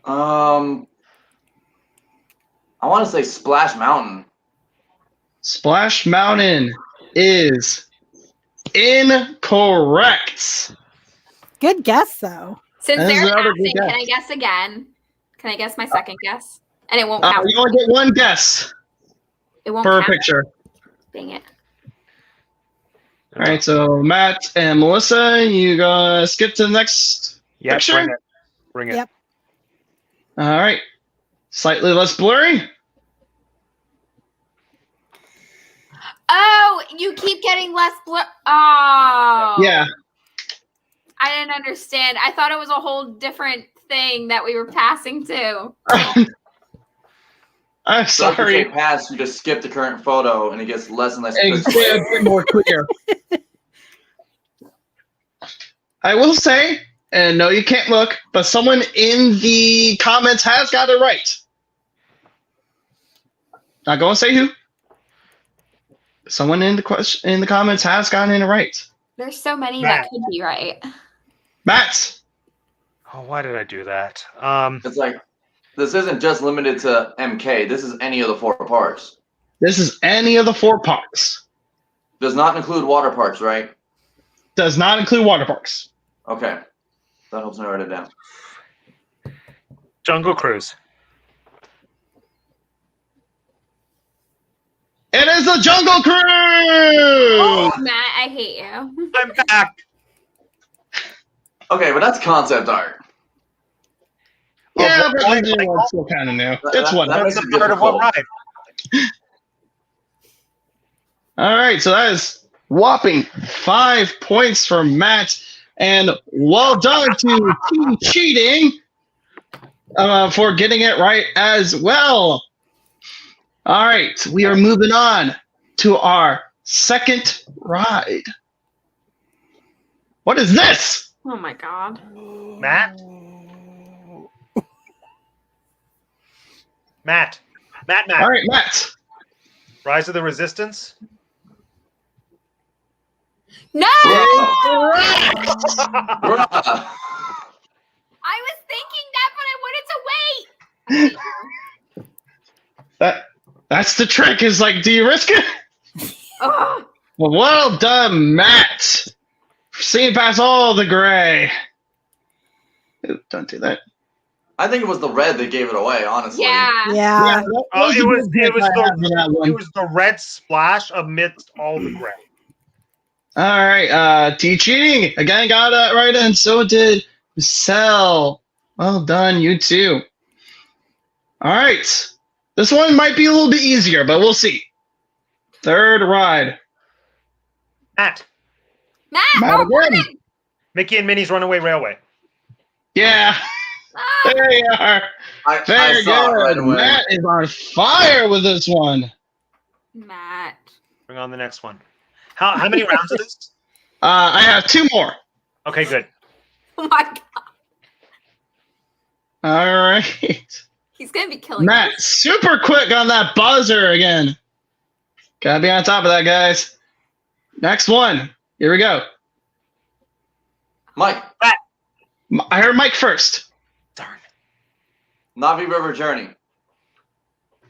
I want to say Splash Mountain. Splash Mountain is incorrect. Good guess though. Since That is they're another passing, good guess. can I guess again? Can I guess my second guess? And it won't count. You only get one guess It won't per count. picture. Dang it. All right, so Matt and Melissa, you skip to the next Yeah. picture. Bring it. Bring it. Yep. All right, slightly less blurry. Oh, you keep getting less blur. Oh. Yeah. I didn't understand. I thought it was a whole different thing that we were passing to. I'm So if you sorry. take pass, you just skip the current photo, and it gets less and less. It's pixelated. a bit more clear. I will say, and no, you can't look, but someone in the comments has got it right. Not going to say who. Someone in the comments has gotten it right. There's so many Matt. that could be right. Matt. Oh, why did I do that? It's like, this isn't just limited to MK. This is any of the 4 parks. This is any of the 4 parks. Does not include water parks, right? Does not include water parks. Okay. That helps me write it down. Jungle Cruise. It is the Jungle Cruise! Oh, Matt, I hate you. I'm back. Okay, but that's concept art. Yeah, Oh, but what- Disney World's still kind of new. It's that whatever. makes That's it a part of what difficult. ride? All right, so that is whopping 5 points for Matt, and well done to Team Cheating for getting it right as well. All right, we are moving on to our second ride. What is this? Oh my god. Matt? Matt. All right, Matt. Rise of the Resistance? No! Bruh. I was thinking that, but I wanted to wait. That's the trick. Is like, do you risk it? Ugh. Well done, Matt. Seeing past all the gray. Ooh, don't do that. I think it was the red that gave it away, honestly. Yeah. Yeah. Oh, it was one. the red splash amidst all the gray. All right, T Cheating again got that right, and so did Cell. Well done, you too. All right, this one might be a little bit easier, but we'll see. Third ride. Matt. Matt, Matt oh, again. Mickey and Minnie's Runaway Railway. Yeah, ah, there you are. I Very saw it right good. away. Matt is on fire with this one. Matt. Bring on the next one. How many rounds is this? I have 2 more. Okay, good. Oh my god. All right. He's gonna be killing Matt, us. super quick on that buzzer again. Gotta be on top of that, guys. Next one. Here we go. Mike, I heard Mike first. Darn. Navi River Journey.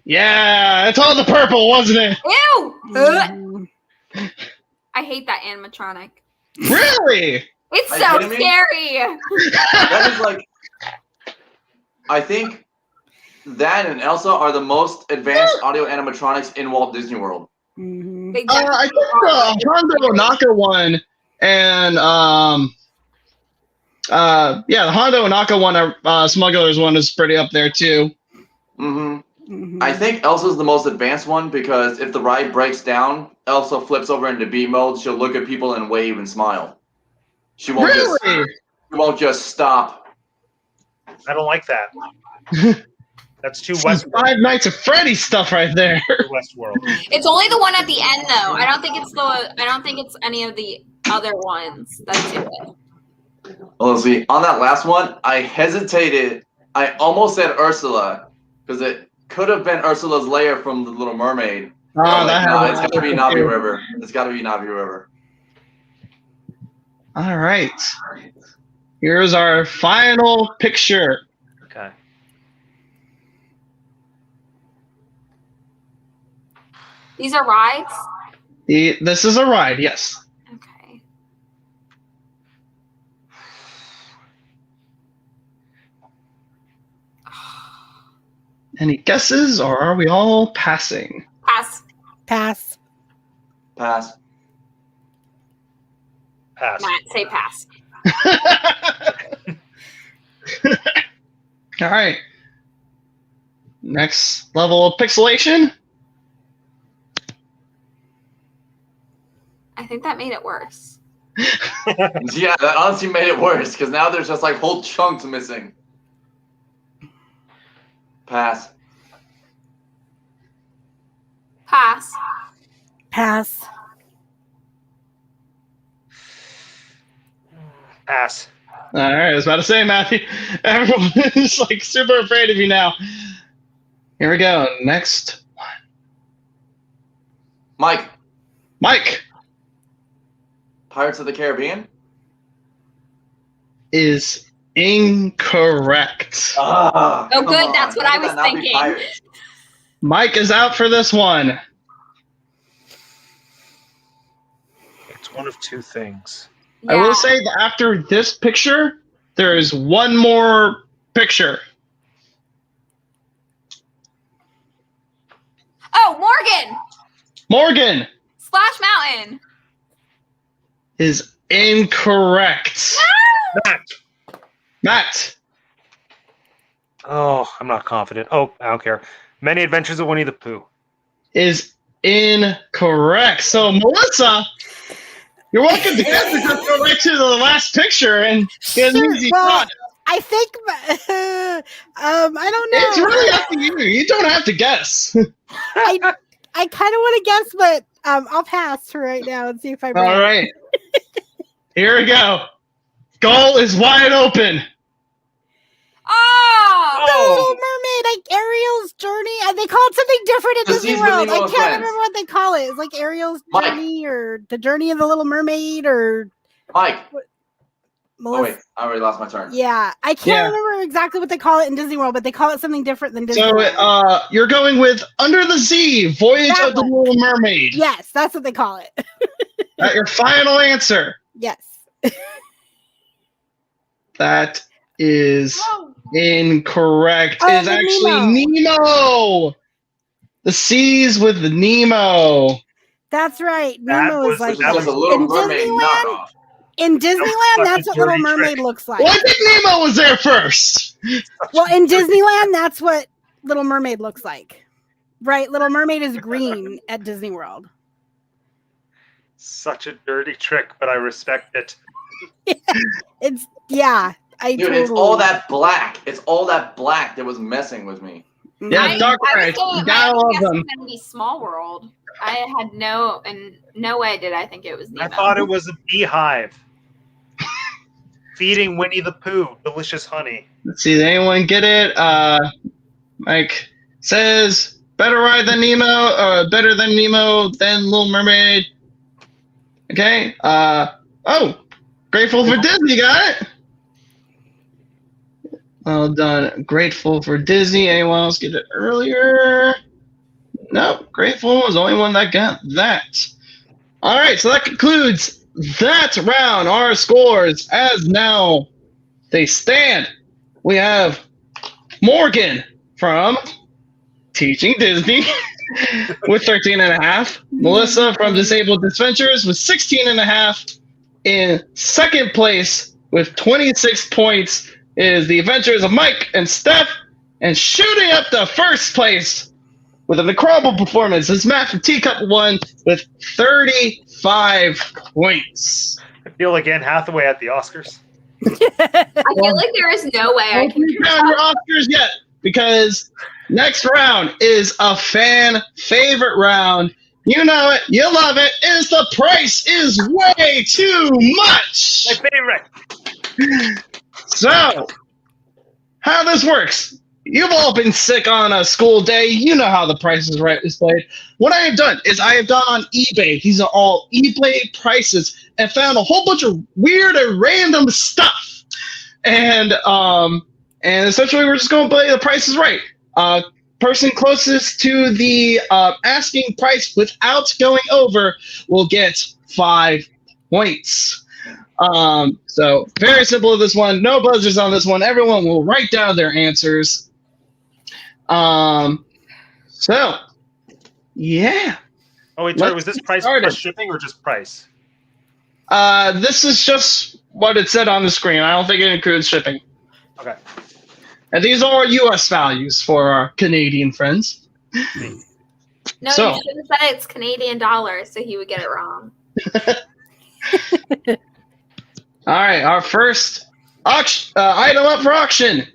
Yeah, it's all the purple, wasn't it? Ew! Ugh. Mm. I hate that animatronic. Really? It's Are you so kidding me? scary. That is like, I think that and Elsa are the most advanced audio animatronics in Walt Disney World. Mhm. They I think the Hondo Onaka one and the Hondo Onaka one, Smuggler's one is pretty up there too. hmm Mhm. I think Elsa's the most advanced one because if the ride breaks down, Elsa flips over into B mode. She'll look at people and wave and smile. She won't Really? she won't just stop. I don't like that. That's too Some Westworld. Five Nights at Freddy's stuff right there. Westworld. It's only the one at the end though. I don't think it's any of the other ones that do it. Well, let's see. On that last one, I hesitated. I almost said Ursula because it could have been Ursula's lair from The Little Mermaid. Oh, I'm like, that no, has- it's got to be Navi River. It's got to be Navi River. All right. Here's our final picture. Okay. These are rides? This is a ride, yes. Okay. Any guesses, or are we all passing? Pass. Pass. Pass. Pass. Matt, say pass. All right. Next level of pixelation. I think that made it worse. Yeah, that honestly made it worse because now there's just like whole chunks missing. Pass. Pass. Pass. Pass. All right, I was about to say, Matthew. Everyone is like super afraid of you now. Here we go. Next one. Mike. Pirates of the Caribbean? Is incorrect. Oh, good. That's what I was Not be thinking. pirates? Mike is out for this one. It's one of two things. I will say that after this picture, there is one more picture. Oh, Morgan Splash Mountain. is incorrect. Matt. Oh, I'm not confident. Oh, I don't care. Many Adventures of Winnie the Pooh. Is incorrect. So, Melissa, you're welcome to just go right to the last picture and get an easy shot. I think, I don't know. It's really up to you. You don't have to guess. I kind of want to guess, but I'll pass for right now and see if I'm All right. Here we go. Goal is wide open. The Little Mermaid, like Ariel's Journey. They call it something different at Disney World. I can't remember what they call it. It's like Ariel's Journey or The Journey of the Little Mermaid or... Mike. Melissa. Oh, wait. I already lost my turn. Yeah. I can't remember exactly what they call it in Disney World, but they call it something different than Disney World. So you're going with Under the Sea, Voyage of the Little Mermaid. Yes, that's what they call it. That your final answer? Yes. That is incorrect. Oh, It is actually Nemo. The Seas with Nemo. That's right. Nemo is like that was a Little Mermaid knockoff. In Disneyland, that's what Little Mermaid looks like. Well, I think Nemo was there first. Well, in Disneyland, that's what Little Mermaid looks like. Right? Little Mermaid is green at Disney World. Such a dirty trick, but I respect it. It's it's all that black. It's all that black that was messing with me. Yeah, dark red. You gotta love them. It's gonna be Small World. I had no way did I think it was Nemo. I thought it was a beehive feeding Winnie the Pooh delicious honey. Let's see, did anyone get it? Mike says better ride than Nemo, better than Nemo than Little Mermaid. Okay. Grateful for Disney, got it. Well done. Grateful for Disney. Anyone else get it earlier? Nope. Grateful was the only one that got that. All right, so that concludes that round. Our scores as now they stand. We have Morgan from Teaching Disney with 13.5. Melissa from Disabled Adventures with 16.5. In second place with 26 points is the Adventures of Mike and Steph. And shooting up the first place with an incredible performance is Matt from Teacup 1 with 35 points. I feel like Anne Hathaway at the Oscars. I feel like there is no way I can count your Oscars yet, because next round is a fan favorite round. You know it, you love it. Is the price is way too much. My favorite. So, how this works? You've all been sick on a school day. You know how the Price is Right is played. What I have done is I have gone on eBay. These are all eBay prices, and found a whole bunch of weird and random stuff. And essentially, we're just going to play the Price is Right. Person closest to the asking price without going over will get 5 points. So very simple with this one. No buzzers on this one. Everyone will write down their answers. So yeah. Oh wait, sorry, was this price plus shipping or just price? This is just what it said on the screen. I don't think it includes shipping. Okay. And these are US values for our Canadian friends. No, you should have said it's Canadian dollars, so he would get it wrong. All right, our first item up for auction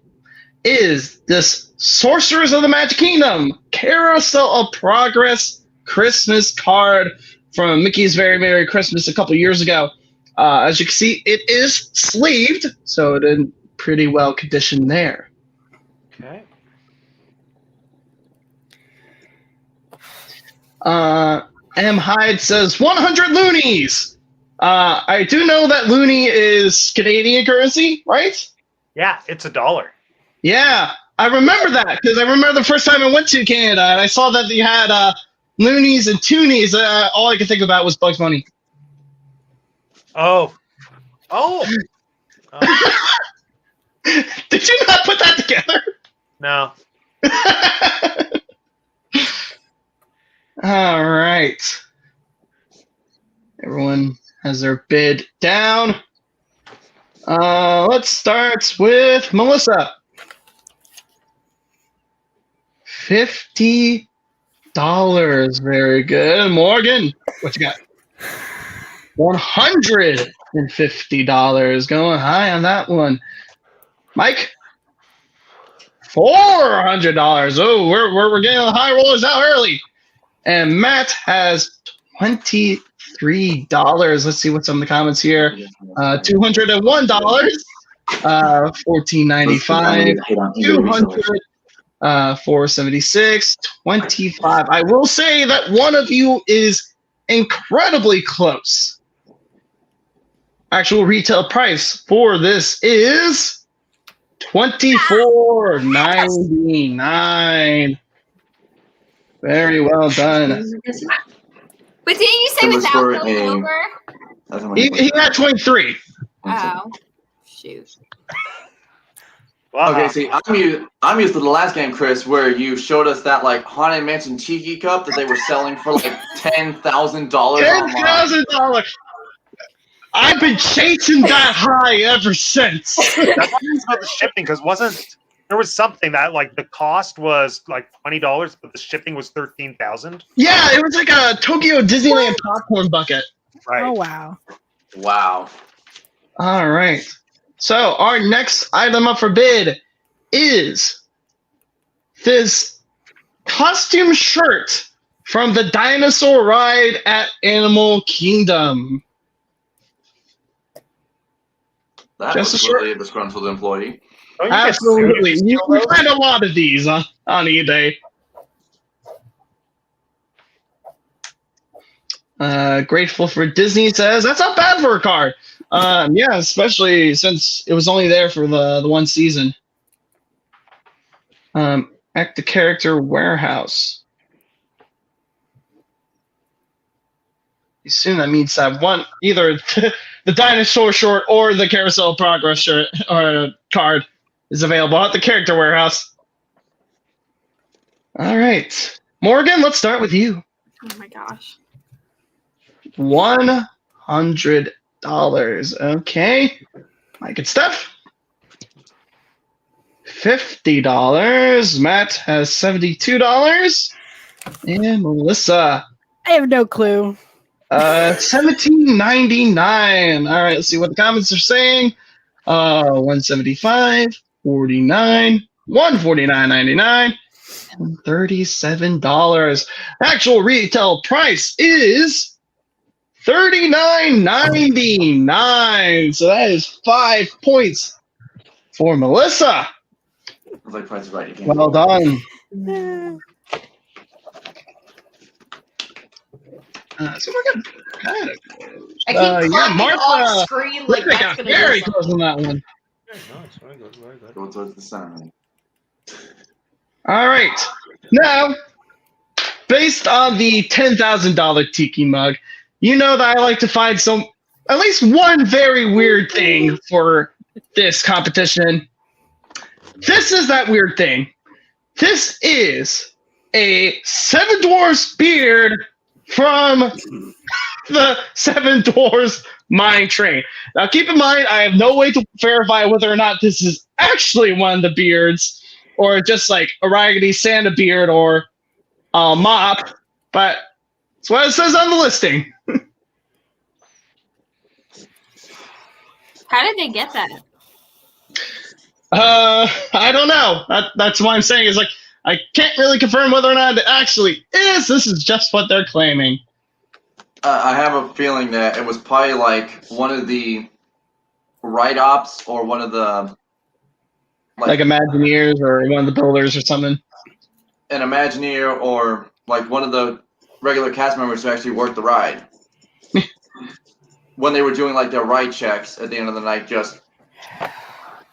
is this Sorcerers of the Magic Kingdom Carousel of Progress Christmas card from Mickey's Very Merry Christmas a couple years ago. As you can see, it is sleeved, so it's in pretty well condition there. Okay. M. Hyde says 100 loonies. I do know that loonie is Canadian currency, right? Yeah, it's $1. Yeah, I remember that because I remember the first time I went to Canada and I saw that they had loonies and toonies. All I could think about was Bugs Bunny. Oh. Did you not put that together? No. All right. Everyone has their bid down. Let's start with Melissa. $50. Very good. Morgan, what you got? $150. Going high on that one. Mike? $400. Oh, we're getting the high rollers out early. And Matt has $23. Let's see what's on the comments here. $201. $14.95. $200. $476. $25. I will say that one of you is incredibly close. Actual retail price for this is $24.99. Very well done. But didn't you say without going over? He had 23. Oh, shoot. Wow. Okay, see, I'm used to the last game, Chris, where you showed us that like Haunted Mansion Tiki cup that they were selling for like $10,000. $10,000. I've been chasing that high ever since. That's about the shipping, because there was something that like the cost was like $20, but the shipping was $13,000. Yeah, it was like a Tokyo Disneyland popcorn bucket. Right. Oh, wow. Wow. All right. So our next item up for bid is this costume shirt from the dinosaur ride at Animal Kingdom. That Just was a really a disgruntled employee. Don't you get Absolutely. sued if You steal those? find a lot of these on eBay. Grateful for Disney says, that's not bad for a card. Yeah, especially since it was only there for the one season. At the character warehouse. Assume that means that one, either the dinosaur short or the carousel progress shirt or card is available at the character warehouse. All right, Morgan, let's start with you. Oh my gosh. $100. Okay. Mike and Steph. $50. Matt has $72. And Melissa. I have no clue. $17.99. All right, let's see what the comments are saying. $175, $49, $149.99, and $37. Actual retail price is $39.99. So that is 5 points for Melissa. It's like Price is Right again. Well done. So we're good. Kind of. I keep Yeah, climbing Martha. off screen like They that's got gonna very do something. close on that one. Nice, very good, very good. Go towards the center. All right. Now, based on the $10,000 Tiki mug, you know that I like to find at least one very weird thing for this competition. This is that weird thing. This is a Seven Dwarfs beard from the Seven Dwarfs Mine Train. Now, keep in mind, I have no way to verify whether or not this is actually one of the beards or just like a Raggedy Santa beard or a mop, but it's what it says on the listing. How did they get that? I don't know. That's why I'm saying is like I can't really confirm whether or not it actually is. This is just what they're claiming. I have a feeling that it was probably like one of the write-ops or one of the Like Imagineers or one of the builders or something. an Imagineer or like one of the regular cast members to actually work the ride. When they were doing like their ride checks at the end of the night, just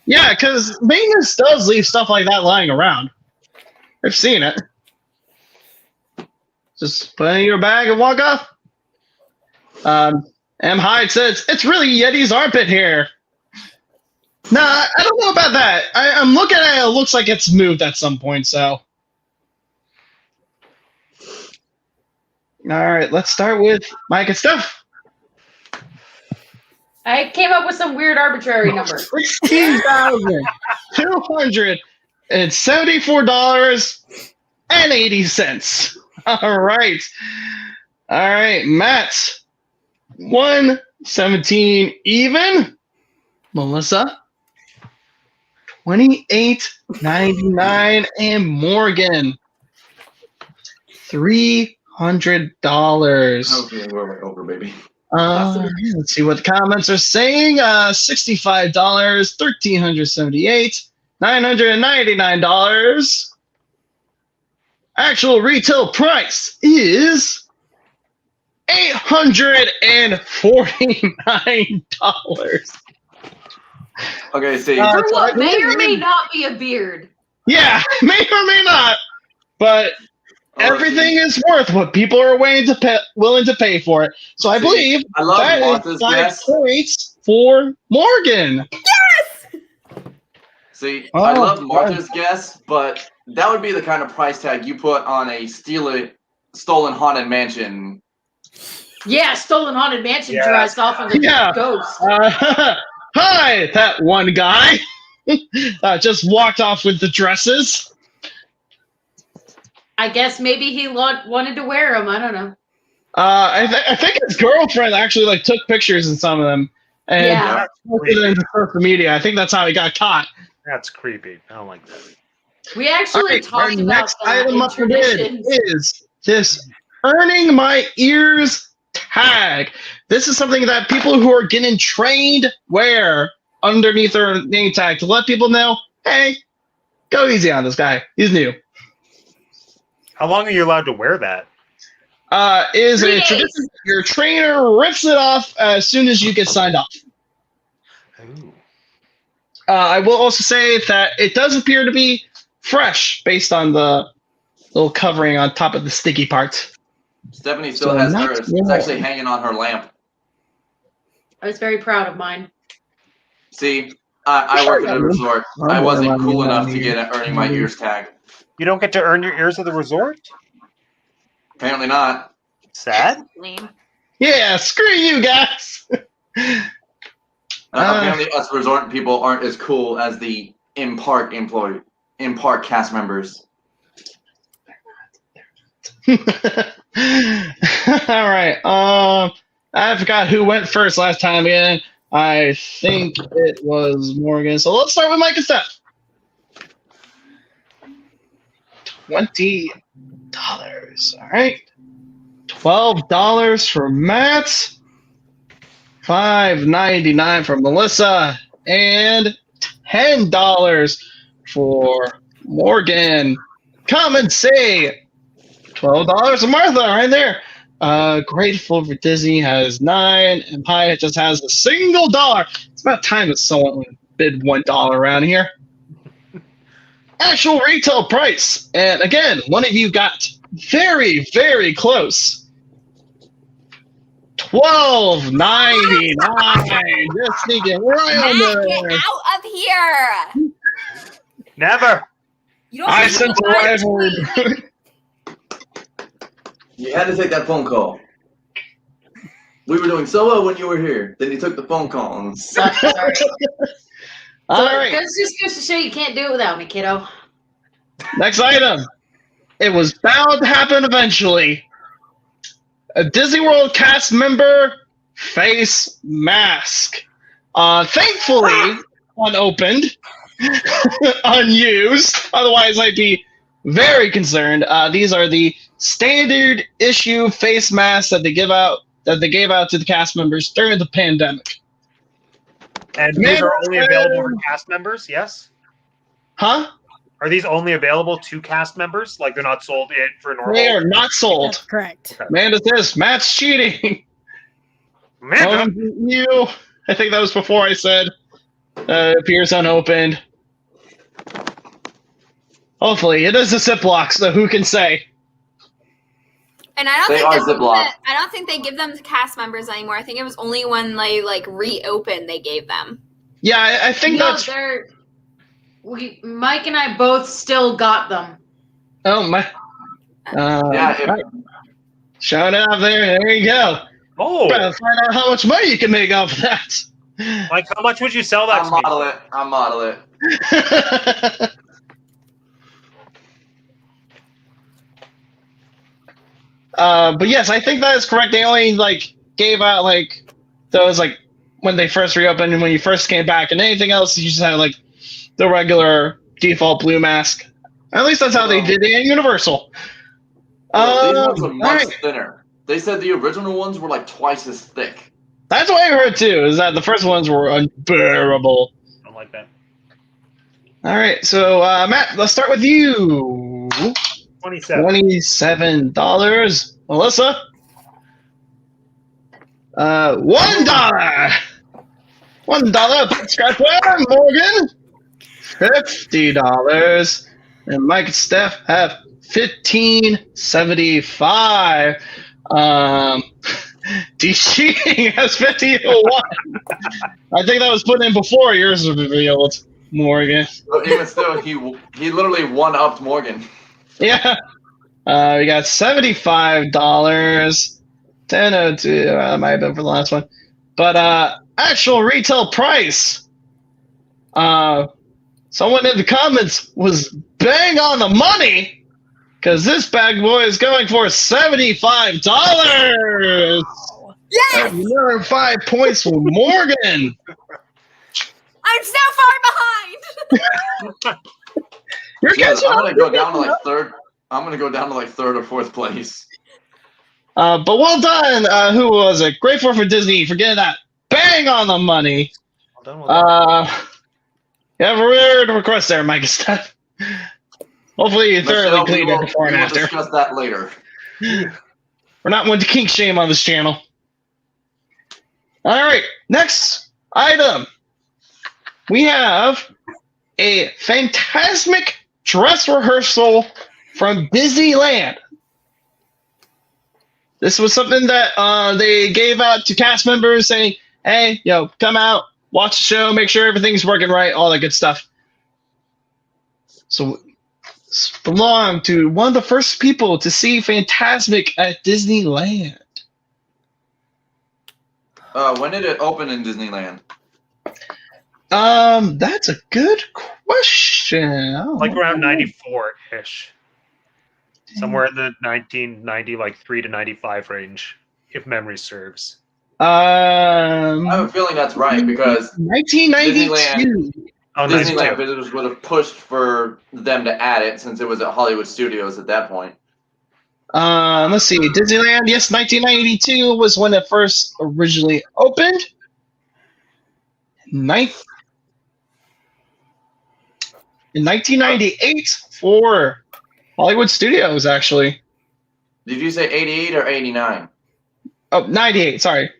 Yeah, because maintenance does leave stuff like that lying around. I've seen it. Just put it in your bag and walk off. M. Hyde says, it's really Yeti's armpit hair. Nah, I don't know about that. I'm looking at it. It looks like it's moved at some point, so. All right, let's start with Mike and Steph. I came up with some weird arbitrary number. $16,274.80. All right. All right, Matt. 117 even. Melissa. 28.99 and Morgan. $300. okay, we're over, baby. Let's see what the comments are saying. $65, $1,378, $999. Actual retail price is $849. Okay, see. For what may or may not be a beard. Yeah, may or may not, but everything is worth what people are willing to pay for it. So I believe I love that Martha's is 5 guess. points for Morgan. See, Oh, I love Martha's guess, but that would be the kind of price tag you put on a stolen haunted mansion. Yeah, stolen haunted mansion Yeah. dressed off of the Yeah. ghost. Hi, that one guy just walked off with the dresses. I guess maybe he wanted to wear them. I don't know. I think his girlfriend actually took pictures in some of them and Yeah. posted it into social media. I think that's how he got caught. That's creepy. I don't like that. We actually All right, talked our about next that item in up for bid traditions. is this earning my ears tag. This is something that people who are getting trained wear underneath their name tag to let people know, hey, go easy on this guy. He's new. How long are you allowed to wear that? Is 3 a days. tradition. Your trainer rips it off as soon as you get signed off. Ooh. I will also say that it does appear to be fresh based on the little covering on top of the sticky parts. Stephanie still So has not hers. It's more. actually hanging on her lamp. I was very proud of mine. See, I work at a resort. I wasn't cool enough to get an earning my ears tag. You don't get to earn your ears at the resort? Apparently not. Sad? Lame. Yeah, screw you guys. Apparently, us resort people aren't as cool as the in-park cast members. All right. I forgot who went first last time again. I think it was Morgan. So let's start with Mike and Steph. $20. All right. $12 for Matt. $5.99 for Melissa. And $10 for Morgan. Come and say $12 for Martha right there. Grateful for Disney has 9, and Pi just has a single dollar. It's about time that someone would bid $1 around here. Actual retail price, and again, one of you got very, very close. $12.99. Just sneaking right Matt, under get there. out of here. Never. You don't I need sense to a rivalry. You had to take that phone call. We were doing so well when you were here. Then you took the phone call. And Sorry. All right. Because just goes to show you can't do it without me, kiddo. Next item. It was bound to happen eventually. A Disney World cast member face mask. Thankfully, unopened, unused. Otherwise, I'd be very concerned. These are the standard issue face masks that they gave out to the cast members during the pandemic. And these are only available for cast members, yes? Huh? Are these only available to cast members? Like they're not sold in for normal? They are not That's sold. correct. Amanda says Matt's cheating. Amanda? You. I think that was before I said appears unopened. Hopefully, it is a Ziploc, so who can say? And I They are Ziploc. don't think they give them to cast members anymore. I think it was only when they like reopened they gave them. Yeah, I think No, that's. Mike and I both still got them. Oh my. Yeah, right. Shout out there. There you go. Oh, Trying to find out how much money you can make off of that. Mike, how much would you sell that I'll to me? model it. I'll model it. But yes, I think that is correct. They only like gave out like those like when they first reopened and when you first came back, and anything else you just had like the regular default blue mask. At least that's how they did it at Universal. These ones are much Alright. thinner. They said the original ones were like twice as thick. That's what I heard too. Is that the first ones were unbearable. I don't like that. All right, so Matt, let's start with you. 27. $27. Melissa? $1. $1. Scratch there. Morgan? $50. And Mike and Steph have $15.75. DC has 51. I think that was put in before yours was revealed, Morgan. But even still, he literally one-upped Morgan. Yeah. We got $75. 1002. That might have been for the last one. But actual retail price. Someone in the comments was bang on the money because this bad boy is going for $75. Yes! Another 5 points for Morgan. I'm so far behind. You're Yes, catching I'm up. gonna go down to like third. I'm gonna go down to like third or fourth place. But well done. Who was it? Grateful for Disney for getting that bang on the money. Well done, well done. You have a weird request there, Mike and Steph. Hopefully you thoroughly Michelle, cleaned it before and we will after. discuss that later. We're not one to kink shame on this channel. All right, next item. We have a Fantasmic dress rehearsal from Disneyland. This was something that they gave out to cast members saying, hey, come out, watch the show, make sure everything's working right, all that good stuff. So belong to one of the first people to see Fantasmic at Disneyland. When did it open in Disneyland? That's a good question. Like around 94-ish. Somewhere in the 1990, like 3 to 95 range, if memory serves. I have a feeling that's right because 1992. Oh, Disneyland 92. visitors would have pushed for them to add it since it was at Hollywood Studios at that point. Let's see. Disneyland, yes, 1992 was when it first originally opened. In 1998 for Hollywood Studios, actually. Did you say 88 or 89? Oh, 98, sorry.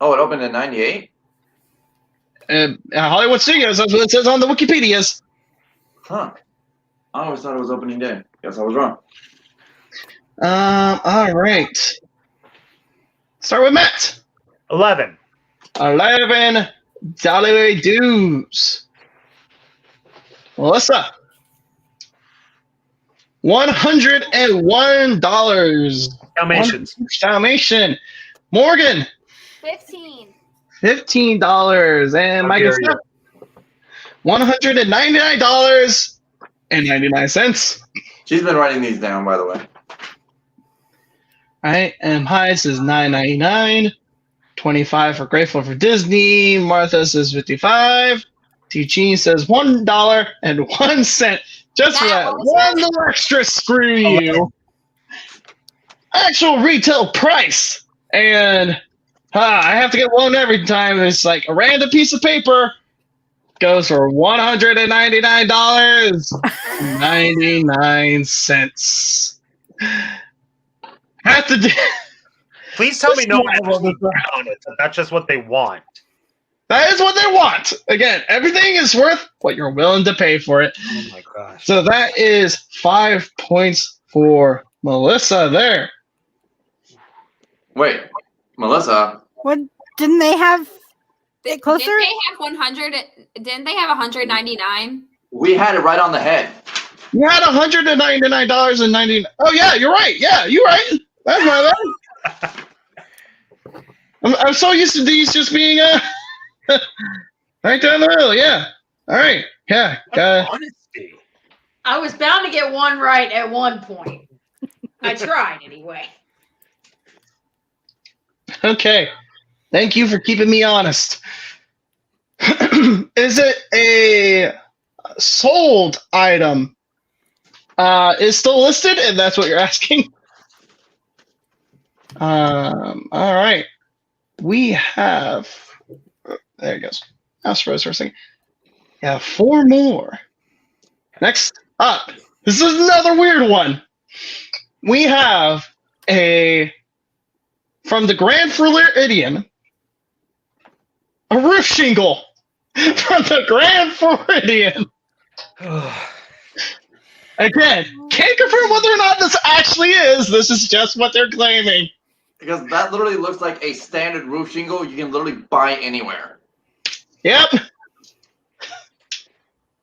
Oh, it opened in 98? Hollywood Studios, that's what it says on the Wikipedias. Huh. I always thought it was opening day. Guess I was wrong. All right. Start with Matt. 11. $11 dues. Melissa. $101. Dalmatians. Dalmatian. Morgan. 15. $15. And How Mike dare and Steph. $199.99. She's been writing these down, by the way. All right, and High says $9.99. 25 for Grateful for Disney. Martha says 55. T-Gene says $1.01. Just for Matt, that what was one yours? little extra screw you. Actual retail price. And I have to get one every time. It's like a random piece of paper goes for $199.99. Have to do. Please tell me This no one is why I love actually this found it. That's just what they want. That is what they want. Again, everything is worth what you're willing to pay for it. Oh my gosh. So that is 5 points for Melissa there. Wait, Melissa. What didn't they have it closer? Didn't they have 100? Didn't they have 199? We had it right on the head. You had $199.99. Oh yeah, you're right. Yeah, you're right. That's my bad. I'm so used to these just being right down the middle. Yeah. All right. Yeah. Honesty. I was bound to get one right at one point. I tried anyway. Okay. Thank you for keeping me honest. Is it a sold item? Is still listed, and that's what you're asking. All right. We have. There it goes. Mouse froze for a second. Yeah, 4 more. Next up, this is another weird one. We have from the Grand Floridian, a roof shingle from the Grand Floridian. Again, can't confirm whether or not this actually is. This is just what they're claiming. Because that literally looks like a standard roof shingle you can literally buy anywhere. Yep.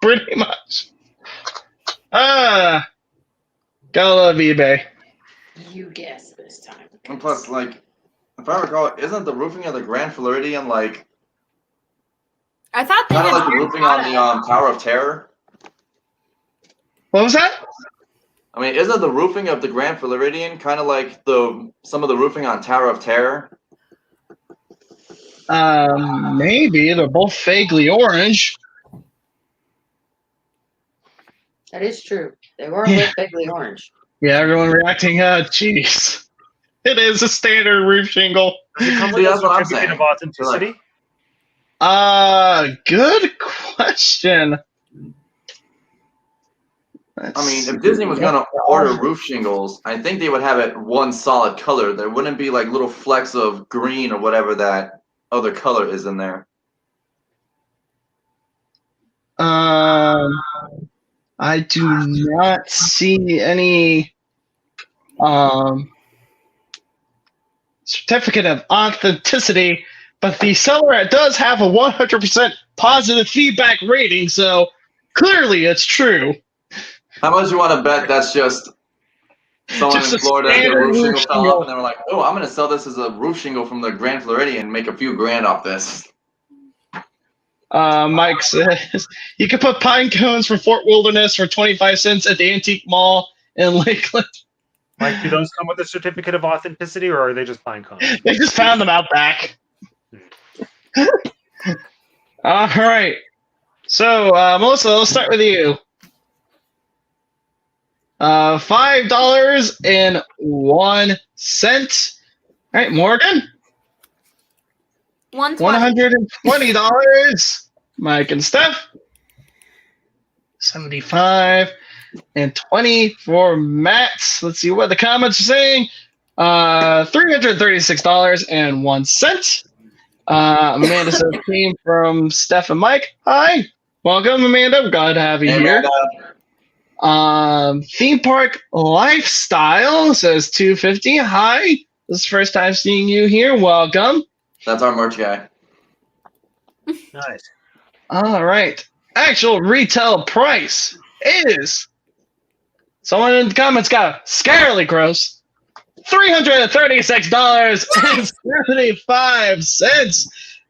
Pretty much. Gotta love eBay. You guess this time. And plus, like, if I recall, isn't the roofing of the Grand Floridian like I thought they kind of had like the roofing on the Tower of Terror? What was that? I mean, isn't the roofing of the Grand Floridian kind of like some of the roofing on Tower of Terror? Maybe. They're both vaguely orange. That is true. They were both vaguely orange. Yeah, everyone reacting, jeez. It is a standard roof shingle. Does it come See, with a that's what I'm certificate saying. of authenticity? Good question. I mean, if Disney was going to order roof shingles, I think they would have it one solid color. There wouldn't be like little flecks of green or whatever that other color is in there. I do not see any certificate of authenticity, but the seller does have a 100% positive feedback rating, so clearly it's true. How much you want to bet that's just someone Just in a Florida, their standard roof roof shingle fell shingle. off, and they were like, oh, I'm going to sell this as a roof shingle from the Grand Floridian and make a few grand off this. Mike says you could put pine cones from Fort Wilderness for 25 cents at the Antique Mall in Lakeland. Like, do those come with a certificate of authenticity, or are they just pine cones? They just found them out back. All right. So, Melissa, let's start with you. $5.01. All right, Morgan. $120. Mike and Steph. 75 and 20 for Matt. Let's see what the comments are saying. $336.01. Amanda says came from Steph and Mike. Hi. Welcome, Amanda. Glad to have you here. Theme Park Lifestyle says $250. Hi. This is the first time seeing you here. Welcome. That's our merch guy. Nice. All right. Actual retail price is, someone in the comments got scarily gross, $336.75.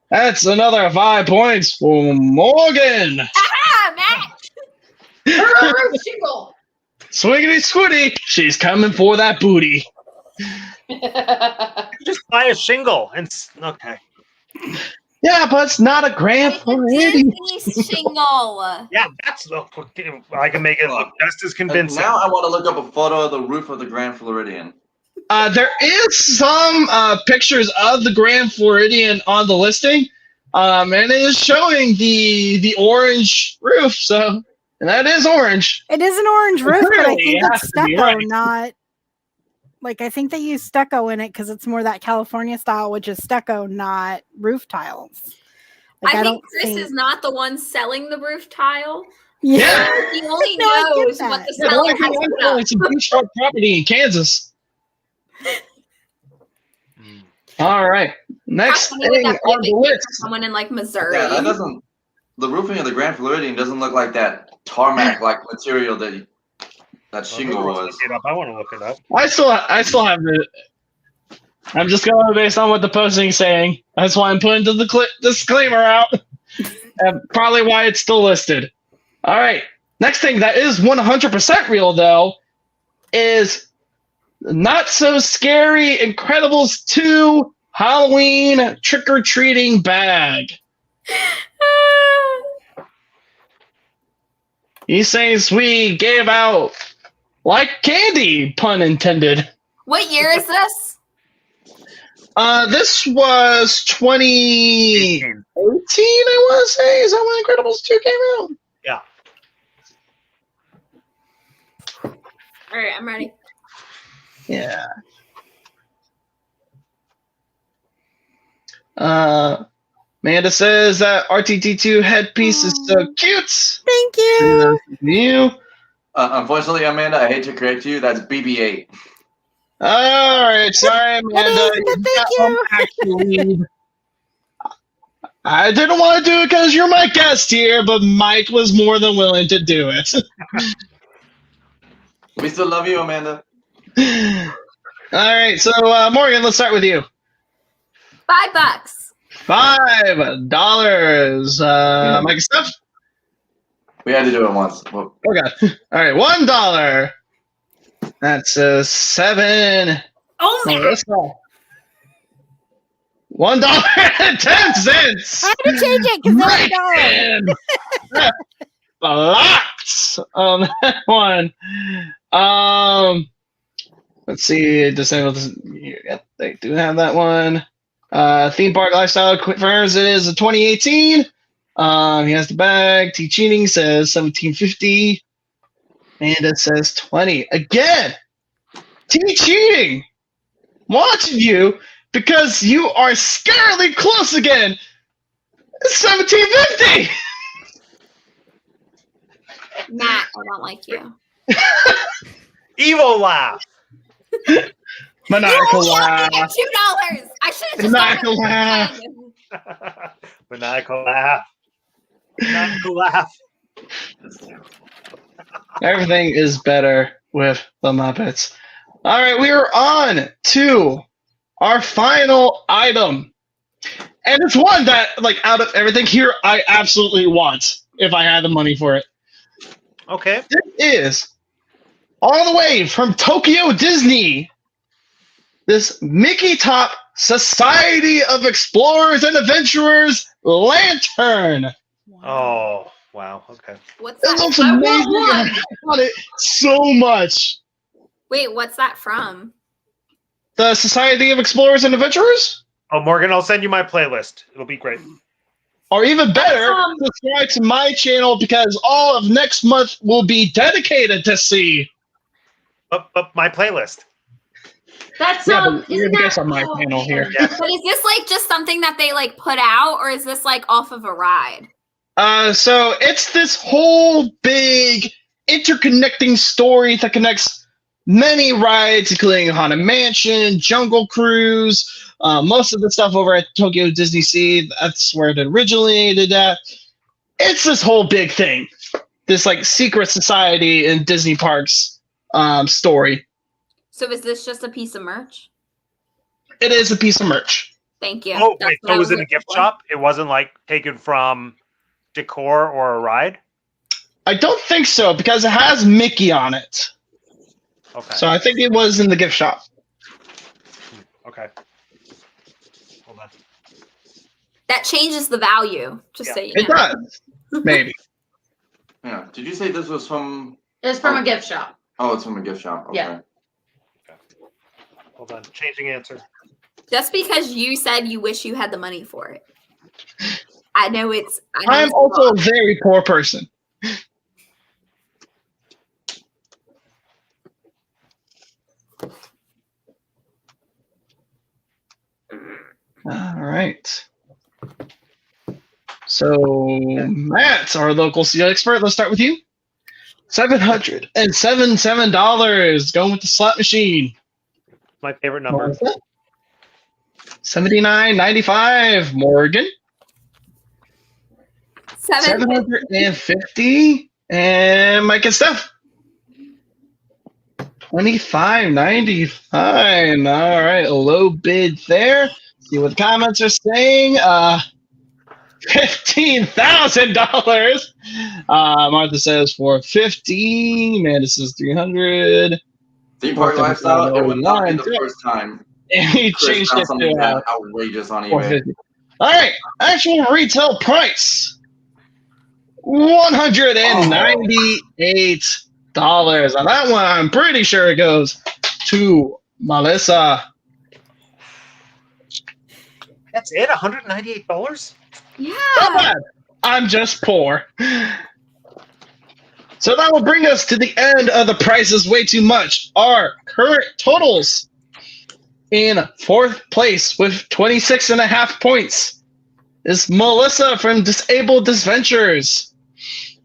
That's another 5 points for Morgan. Aha, Matt! Roof shingle. Swiggity squiddy, she's coming for that booty. Just buy a shingle and okay. Yeah, but it's not a Grand Floridian. Disney shingle. Yeah, that's I can make it look just as convincing. Now I want to look up a photo of the roof of the Grand Floridian. There is some pictures of the Grand Floridian on the listing. And it is showing the orange roof. So, and that is orange. It is an orange roof, but I Clearly, think it it's has to be stucco, right. not like I think they use stucco in it because it's more that California style, which is stucco, not roof tiles. Like, I don't think Chris is not the one selling the roof tile. Yeah. He only No, I get knows that. what the Yeah, the seller only thing has I'm put doing up. is some beach truck property in Kansas. All right. Next How funny would thing that be on if the it came list. from someone in like Missouri? Yeah, that doesn't. The roofing of the Grand Floridian doesn't look like that tarmac-like material that shingle was. Look it up. I want to look it up. I still have the. I'm just going based on what the posting's saying. That's why I'm putting the disclaimer out. And probably why it's still listed. All right. Next thing that is 100% real though is Not So Scary Incredibles 2 Halloween trick-or-treating bag. He says we gave out like candy, pun intended. What year is this? This was 2018, I want to say. Is that when Incredibles 2 came out? Yeah. All right, I'm ready. Yeah. Amanda says that RTT2 headpiece is so cute. Thank you. You. Unfortunately, Amanda, I hate to correct you. That's BB-8. All right, sorry, Amanda. Thank you. Actually, I didn't want to do it because you're my guest here, but Mike was more than willing to do it. We still love you, Amanda. All right, so Morgan, let's start with you. $5. $5. Mike and Steph? We had to do it once. Well, Oh god. All right, $1. That's a 7. Oh man! Marissa. $1.10. I had to change it because that was $1. Blocked on that one. Let's see. Disable this. Yeah, they do have that one. Theme Park Lifestyle confirms it is a 2018. He has the bag. T Cheating says 1750. And it says 20. Again, T Cheating watching you because you are scarily close again. 1750. Matt, I don't like you. Evil laugh. Maniacal You laugh. only got $2. I should have just Maniacal gone laugh. with Maniacal laugh. Maniacal laugh. Everything is better with the Muppets. All right, we are on to our final item. And it's one that, like, out of everything here, I absolutely want if I had the money for it. Okay. This is all the way from Tokyo Disney. This Mickey Top Society of Explorers and Adventurers lantern. Oh, wow. Okay. What's It that? looks I want amazing. one. I want it so much. Wait, what's that from? The Society of Explorers and Adventurers? Oh, Morgan, I'll send you my playlist. It'll be great. Or even better, That's, subscribe to my channel because all of next month will be dedicated to see. But my playlist. That's Yeah, but you're isn't the that guest on my channel here. Yeah. But is this like just something that they like put out, or is this like off of a ride? So it's this whole big interconnecting story that connects many rides, including Haunted Mansion, Jungle Cruise, most of the stuff over at Tokyo Disney Sea. That's where it originated at. It's this whole big thing. This like secret society in Disney parks story. So is this just a piece of merch? It is a piece of merch. Thank you. Oh, That's wait. what So I was it a looking gift for. shop? It wasn't like taken from decor or a ride? I don't think so because it has Mickey on it. Okay. So I think it was in the gift shop. Okay. Hold on. That changes the value, just Yeah. so you It know. does. Maybe. Yeah. Did you say this was from? It's from a gift shop. Oh, it's from a gift shop. Okay. Yeah. Hold on. Changing answer. Just because you said you wish you had the money for it. I know it's. I'm also a very poor person. All right. So, Matt, our local steel expert, let's start with you. $777 going with the slot machine. My favorite number. $79.95. Morgan. 750. And Mike and Steph. $25.95. All right, a low bid there. See what the comments are saying. $15,000. Martha says $450. Amanda says $300. Theme park lifestyle. It would not be the first time. And he Chris changed found it something to that outrageous on eBay. $450. All right, actual retail price $198. On that one, I'm pretty sure it goes to Melissa. That's it? $198? Yeah. Not bad. I'm just poor. So that will bring us to the end of the Price is Way Too Much. Our current totals in fourth place with 26.5 points is Melissa from Disabled Adventures.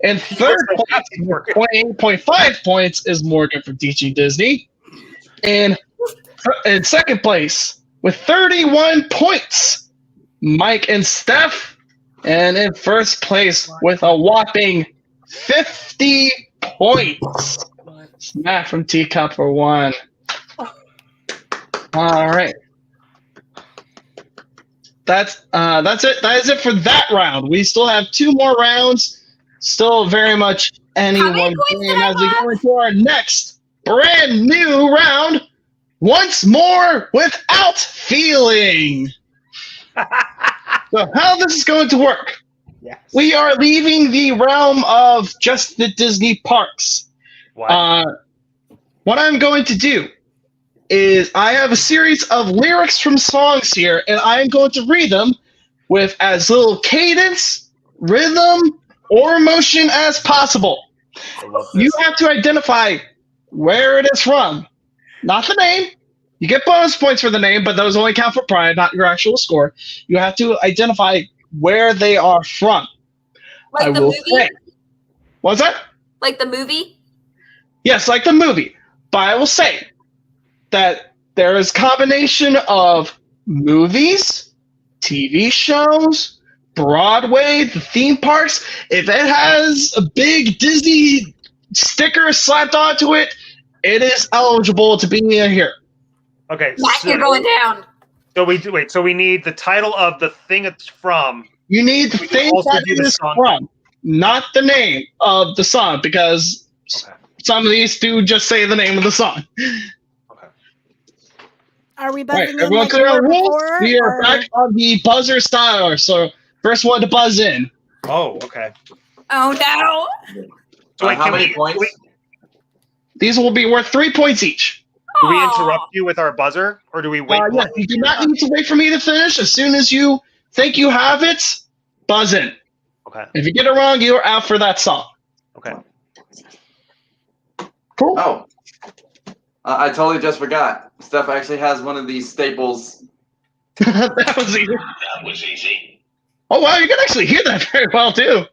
In third place with 28.5 points is Morgan from Teaching Disney. In second place with 31 points, Mike and Steph. And in first place with a whopping 50 points, Matt from Teacup for 1. All right. That's it. That is it for that round. We still have 2 more rounds. Still very much any one game as we go into our next brand new round. Once more without feeling. So how this is going to work? Yes. We are leaving the realm of just the Disney parks. What? What I'm going to do is I have a series of lyrics from songs here, and I am going to read them with as little cadence, rhythm, or emotion as possible. You have to identify where it is from, not the name. You get bonus points for the name, but those only count for pride, not your actual score. You have to identify where they are from. Like the movie? What's that? Like the movie? Yes, like the movie. But I will say that there is a combination of movies, TV shows, Broadway, the theme parks. If it has a big Disney sticker slapped onto it, it is eligible to be in here. Okay. You're going down. So we need the title of the thing it's from. You need the thing that it is from, not the name of the song, because some of these do just say the name of the song. Okay. Are we buzzing in everyone like clear on rules? before, We are back on the buzzer style. So first one to buzz in. Oh, okay. Oh no. So wait, how many points? These will be worth 3 points each. Do we interrupt you with our buzzer, or do we wait? Yes, you do not need to wait for me to finish. As soon as you think you have it, buzz in. Okay. If you get it wrong, you're out for that song. Okay. Cool. Oh, I totally just forgot. Steph actually has one of these staples. That was easy. Oh, wow, you can actually hear that very well, too.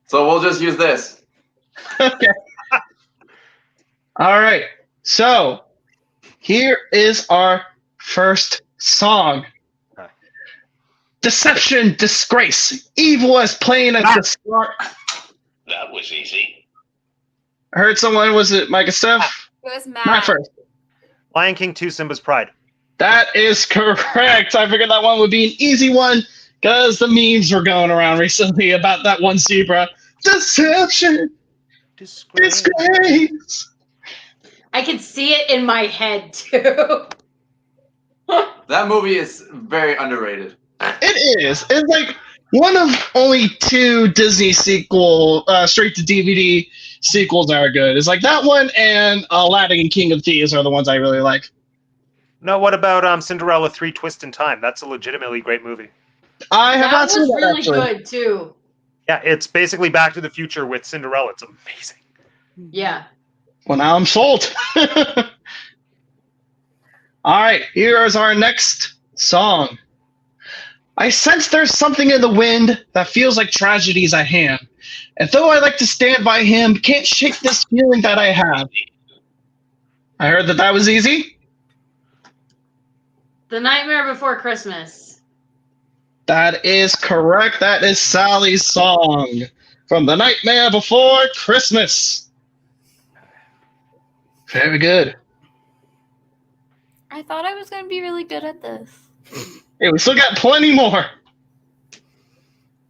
So we'll just use this. Okay. All right. So here is our first song. Deception, disgrace, evil as plain as the start. That was easy. I heard someone, was it Mike and Steph? It was Matt. Matt first. Lion King 2, Simba's Pride. That is correct. I figured that one would be an easy one because the memes were going around recently about that one zebra. Deception, disgrace. I can see it in my head too. That movie is very underrated. It is. It's like one of only 2 Disney sequel, straight to DVD sequels that are good. It's like that one and Aladdin and King of Thieves are the ones I really like. No, what about Cinderella 3 Twist in Time? That's a legitimately great movie. I have That not seen was that really actually. good too. Yeah, it's basically Back to the Future with Cinderella. It's amazing. Yeah. Well, now I'm sold. All right, here's our next song. I sense there's something in the wind that feels like tragedy's at hand. And though I like to stand by him, can't shake this feeling that I have. I heard that was easy. The Nightmare Before Christmas. That is correct. That is Sally's song from The Nightmare Before Christmas. Very good. I thought I was going to be really good at this. Hey, we still got plenty more.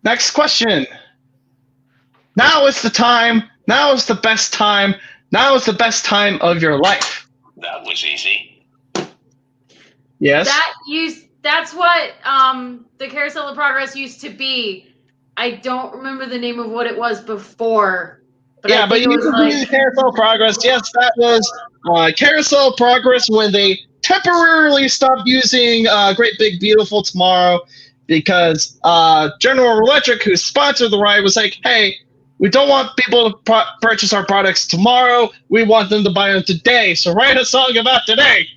Next question. Now is the time. Now is the best time. Now is the best time of your life. That was easy. Yes. That's what the Carousel of Progress used to be. I don't remember the name of what it was before. But Yeah, but you need to do Carousel Progress. Yes, that was Carousel Progress when they temporarily stopped using Great Big Beautiful Tomorrow because General Electric, who sponsored the ride, was like, hey, we don't want people to purchase our products tomorrow. We want them to buy them today. So write a song about today.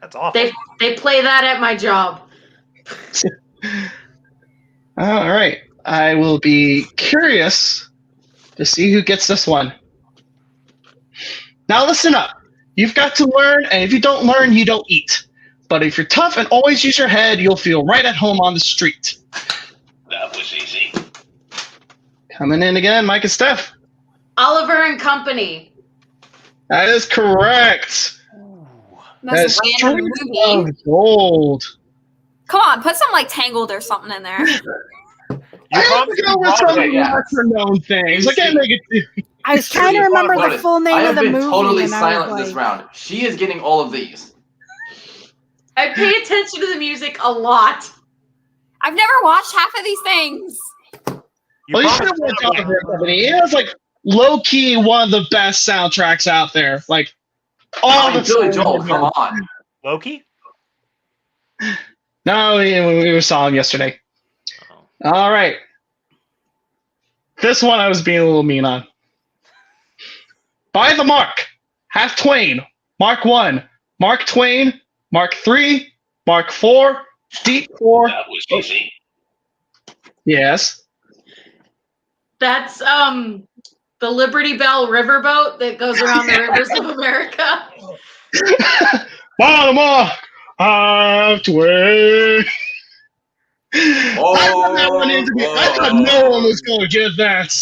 That's awful. They play that at my job. All right. I will be curious to see who gets this one. Now listen up. You've got to learn, and if you don't learn, you don't eat. But if you're tough and always use your head, you'll feel right at home on the street. That was easy. Coming in again, Mike and Steph. Oliver and Company. That is correct. Most random movie. Gold. Come on, put some like Tangled or something in there. I have to go with some lesser known things. I can't make it. I was trying to remember the full name I of have the been movie. totally and I silent was this like, round. She is getting all of these. I pay attention to the music a lot. I've never watched half of these things. Well, you should have watched Oliver and Company. It was like low key one of the best soundtracks out there. Like all the Billy Joel, come on. Loki? No, we were saw him yesterday. All right. This one I was being a little mean on. By the mark. Half Twain. Mark 1. Mark Twain. Mark 3. Mark 4. Deep 4. That was easy. Yes. That's the Liberty Bell riverboat that goes around the rivers of America. By the mark. Half Twain. I thought no one was going to get that.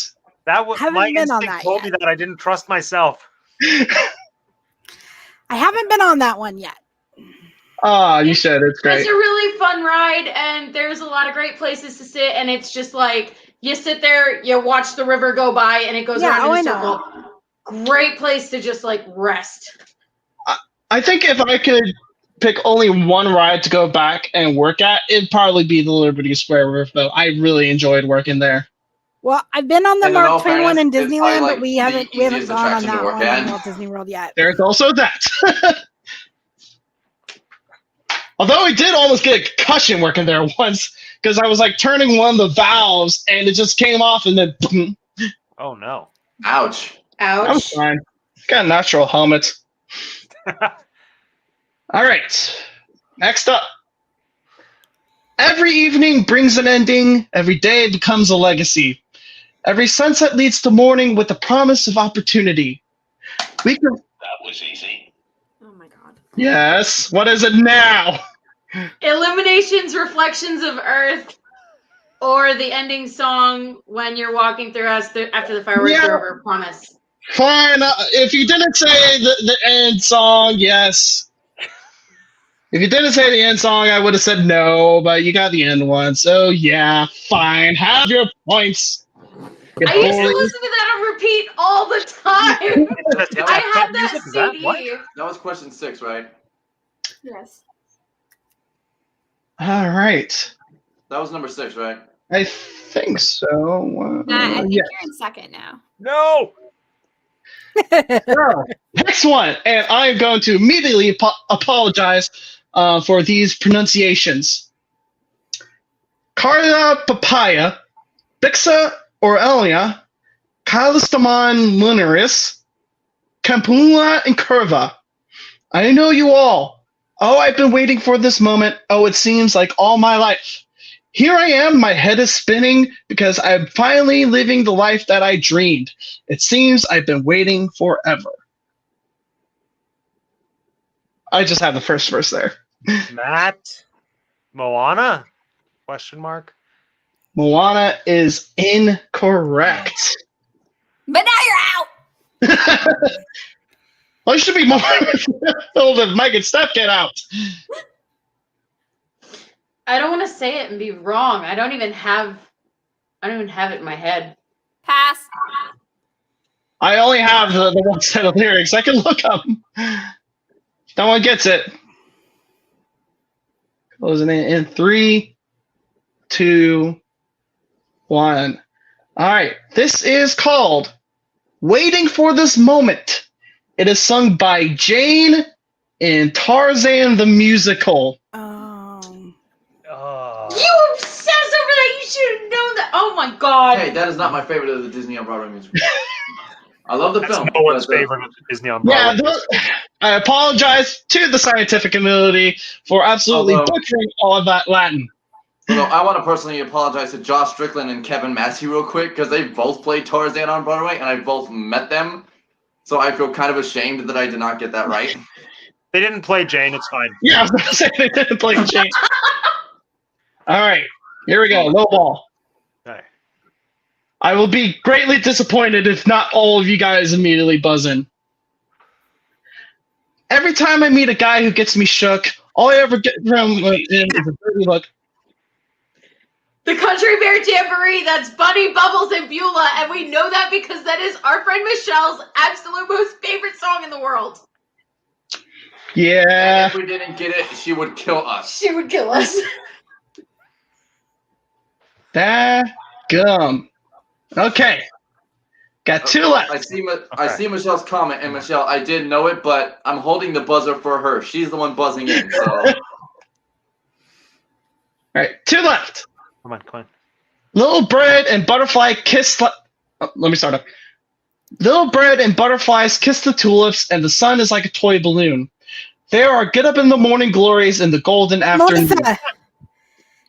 That was Haven't my been on instinct that told yet. me that I didn't trust myself. I haven't been on that one yet. Oh, you should. It's great. It's a really fun ride, and there's a lot of great places to sit, and it's just like you sit there, you watch the river go by, and it goes around in a circle. Great place to just like rest. I think if I could pick only one ride to go back and work at, it'd probably be the Liberty Square Riverboat. I really enjoyed working there. Well, I've been on the And in all Mark Twain one in fairness, it's probably, Disneyland, like, but we the haven't easiest gone on attraction to that work one at. in Walt Disney World yet. There's also that. Although I did almost get a concussion working there once because I was like turning one of the valves and it just came off and then Oh no. Ouch. I was fine. Got a natural helmet. All right. Next up. Every evening brings an ending. Every day becomes a legacy. Every sunset leads to morning with the promise of opportunity. We can. That was easy. Oh my god. Yes. What is it now? Illuminations, Reflections of Earth, or the ending song when you're walking through us after the fireworks are over. Promise. Fine. If you didn't say the end song, yes. If you didn't say the end song, I would have said no, but you got the end one. So, yeah, fine. Have your points. I used to listen to that on repeat all the time. I had that CD. That was question 6, right? Yes. All right. That was number 6, right? I think so. I think yeah. you're in second now. No. So, next one. And I'm going to immediately apologize for these pronunciations. Carla Papaya, Bixa Aurelia, Callistamon Lunaris, Campula and Curva. I know you all. Oh, I've been waiting for this moment. Oh, it seems like all my life. Here I am, my head is spinning because I'm finally living the life that I dreamed. It seems I've been waiting forever. I just have the first verse there. Matt, Moana? Question mark. Moana is incorrect. But now you're out. Well, it should be more told if Mike and Steph get out. I don't want to say it and be wrong. I don't even have it in my head. Pass. I only have the one set of lyrics. I can look up. No one gets it. Closing it in 3, 2, 1. All right. This is called Waiting for This Moment. It is sung by Jane in Tarzan the Musical. You obsessed over that. You should have known that. Oh my god. Hey, that is not my favorite of the Disney on Broadway musical. I love the That's film. no one's but, favorite of the Disney on Broadway. Yeah, I apologize to the scientific community for absolutely butchering all of that Latin. Although I want to personally apologize to Josh Strickland and Kevin Massey real quick because they both played Tarzan on Broadway and I both met them. So I feel kind of ashamed that I did not get that right. They didn't play Jane. It's fine. Yeah, I was going to say they didn't play Jane. All right, here we go. Low ball. Okay. I will be greatly disappointed if not all of you guys immediately buzz in. Every time I meet a guy who gets me shook, all I ever get from him is a dirty look. The Country Bear Jamboree, that's Bunny, Bubbles, and Beulah, and we know that because that is our friend Michelle's absolute most favorite song in the world. Yeah. If we didn't get it, she would kill us. She would kill us. Gum. Okay. Got 2 left. I see Michelle's comment, and Michelle, I did know it, but I'm holding the buzzer for her. She's the one buzzing in. So. All right, 2 left. Come on. Little Bread and Butterfly kiss. Let me start up. Little Bread and Butterflies kiss the tulips, and the sun is like a toy balloon. There are get up in the morning glories in the golden afternoon. Melissa,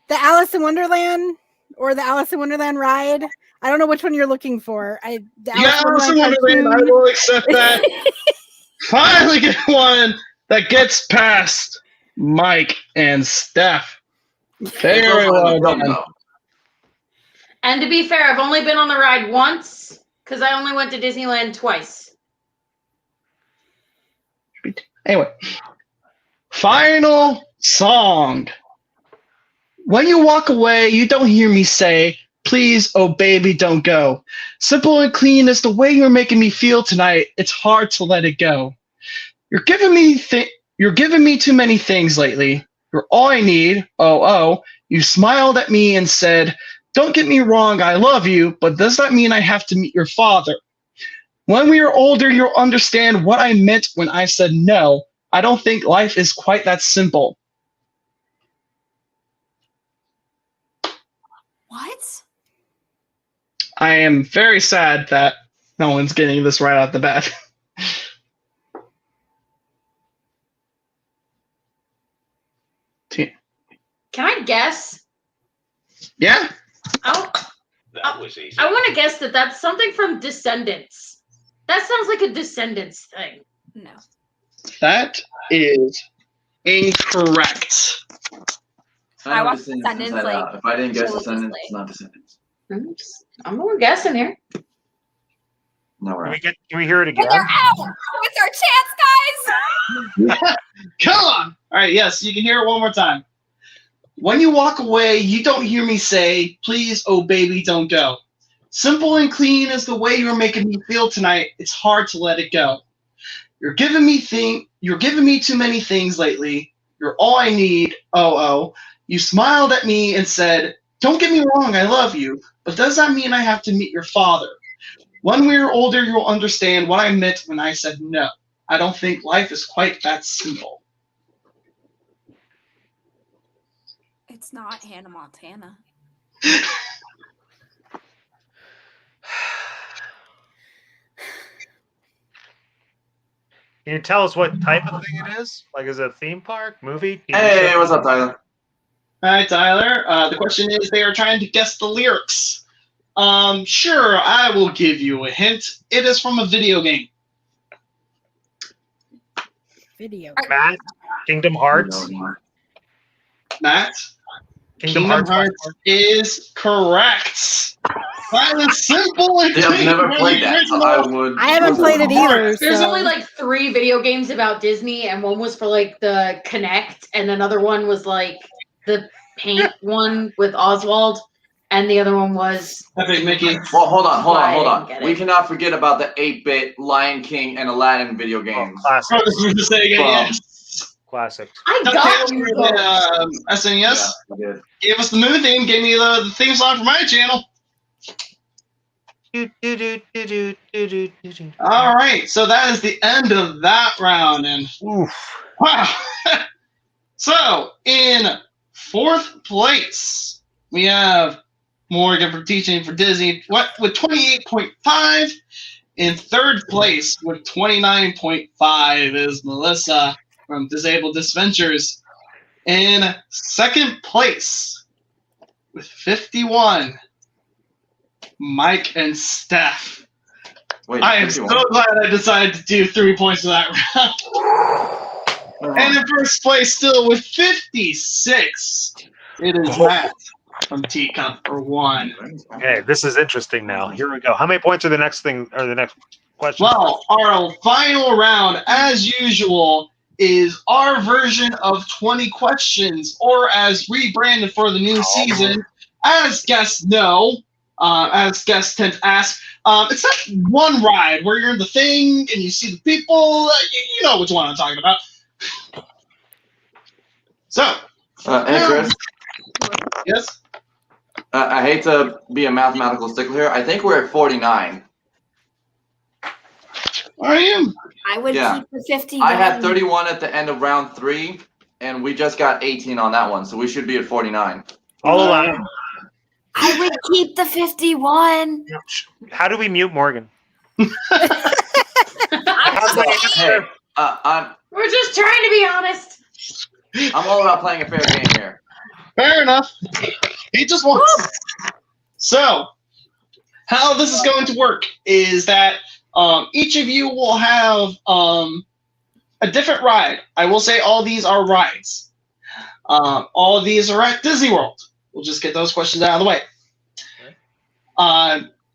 the Alice in Wonderland or the Alice in Wonderland ride. I don't know which one you're looking for. Alice in Wonderland, I will accept that. Finally get one that gets past Mike and Steph. Very well done. And to be fair, I've only been on the ride once because I only went to Disneyland twice. Anyway, final song. When you walk away, you don't hear me say, please, oh baby, don't go. Simple and clean is the way you're making me feel tonight. It's hard to let it go. You're giving me too many things lately. You're all I need. Oh. You smiled at me and said, don't get me wrong, I love you, but does that mean I have to meet your father? When we are older, you'll understand what I meant when I said no. I don't think life is quite that simple. What? I am very sad that no one's getting this right out the bat. Can I guess? Yeah? That was easy. I want to guess that that's something from Descendants. That sounds like a Descendants thing. No. That is incorrect. I know watched Descendants, inside like, out. If I didn't guess religiously. Descendants, it's not Descendants. I'm more guessing here. No, we're Can we hear it again? But they're out. It's our chance, guys. Come on. All right, yes, you can hear it one more time. When you walk away, you don't hear me say, please, oh baby, don't go. Simple and clean is the way you're making me feel tonight. It's hard to let it go. You're giving me too many things lately. You're all I need. Oh. You smiled at me and said, don't get me wrong, I love you, but does that mean I have to meet your father? When we're older, you'll understand what I meant when I said no. I don't think life is quite that simple. It's not Hannah Montana. Can you tell us what type of thing it is? Like, is it a theme park, movie, TV Hey, show? what's up, Tyler? All right, Tyler. The question is, they are trying to guess the lyrics. Sure, I will give you a hint. It is from a video game. Video. Matt, Kingdom Hearts. Matt, Kingdom Hearts is correct. That is simple and Yeah, I've clean. never played that, so I would. I haven't played it either. There's so- only like 3 video games about Disney, and one was for like the Connect, and another one was like the paint one with Oswald, and the other one was Epic Mickey. Well, hold on. I didn't get We it. cannot forget about the 8-bit Lion King and Aladdin video games. Classic. I was going to say again, yeah. Classic. I got DuckTales you. for the SNES. Yeah, I did. Gave us the movie theme. Gave me the theme song for my channel. All right, so that is the end of that round, and Oof. wow. So in 4th place, we have Morgan for teaching for Disney. What with 28.5. In 3rd place with 29.5 is Melissa from Disabled Disventures. In 2nd place with 51, Mike and Steph. Wait, I am so glad I decided to do 3 points for that round. And in 1st place, still with 56, it is Matt from Teacup for 1. Okay, this is interesting now. Here we go. How many points are the next thing, or the next question? Well, our final round, as usual, is our version of 20 questions, or as rebranded for the new season, as guests know, as guests tend to ask. It's not one ride where you're in the thing and you see the people. You know which one I'm talking about. So, Hey, Chris. yes. I hate to be a mathematical stickler here. I think we're at 49. Are you? I would Yeah. keep the 50. I had 31 at the end of round 3, and we just got 18 on that one, so we should be at 49. I'll allow. I would keep the 51. How do we mute Morgan? Hey, We're just trying to be honest. I'm all about playing a fair game here. Fair enough. He just wants. So, how this is going to work is that each of you will have a different ride. I will say all these are rides. All of these are at Disney World. We'll just get those questions out of the way.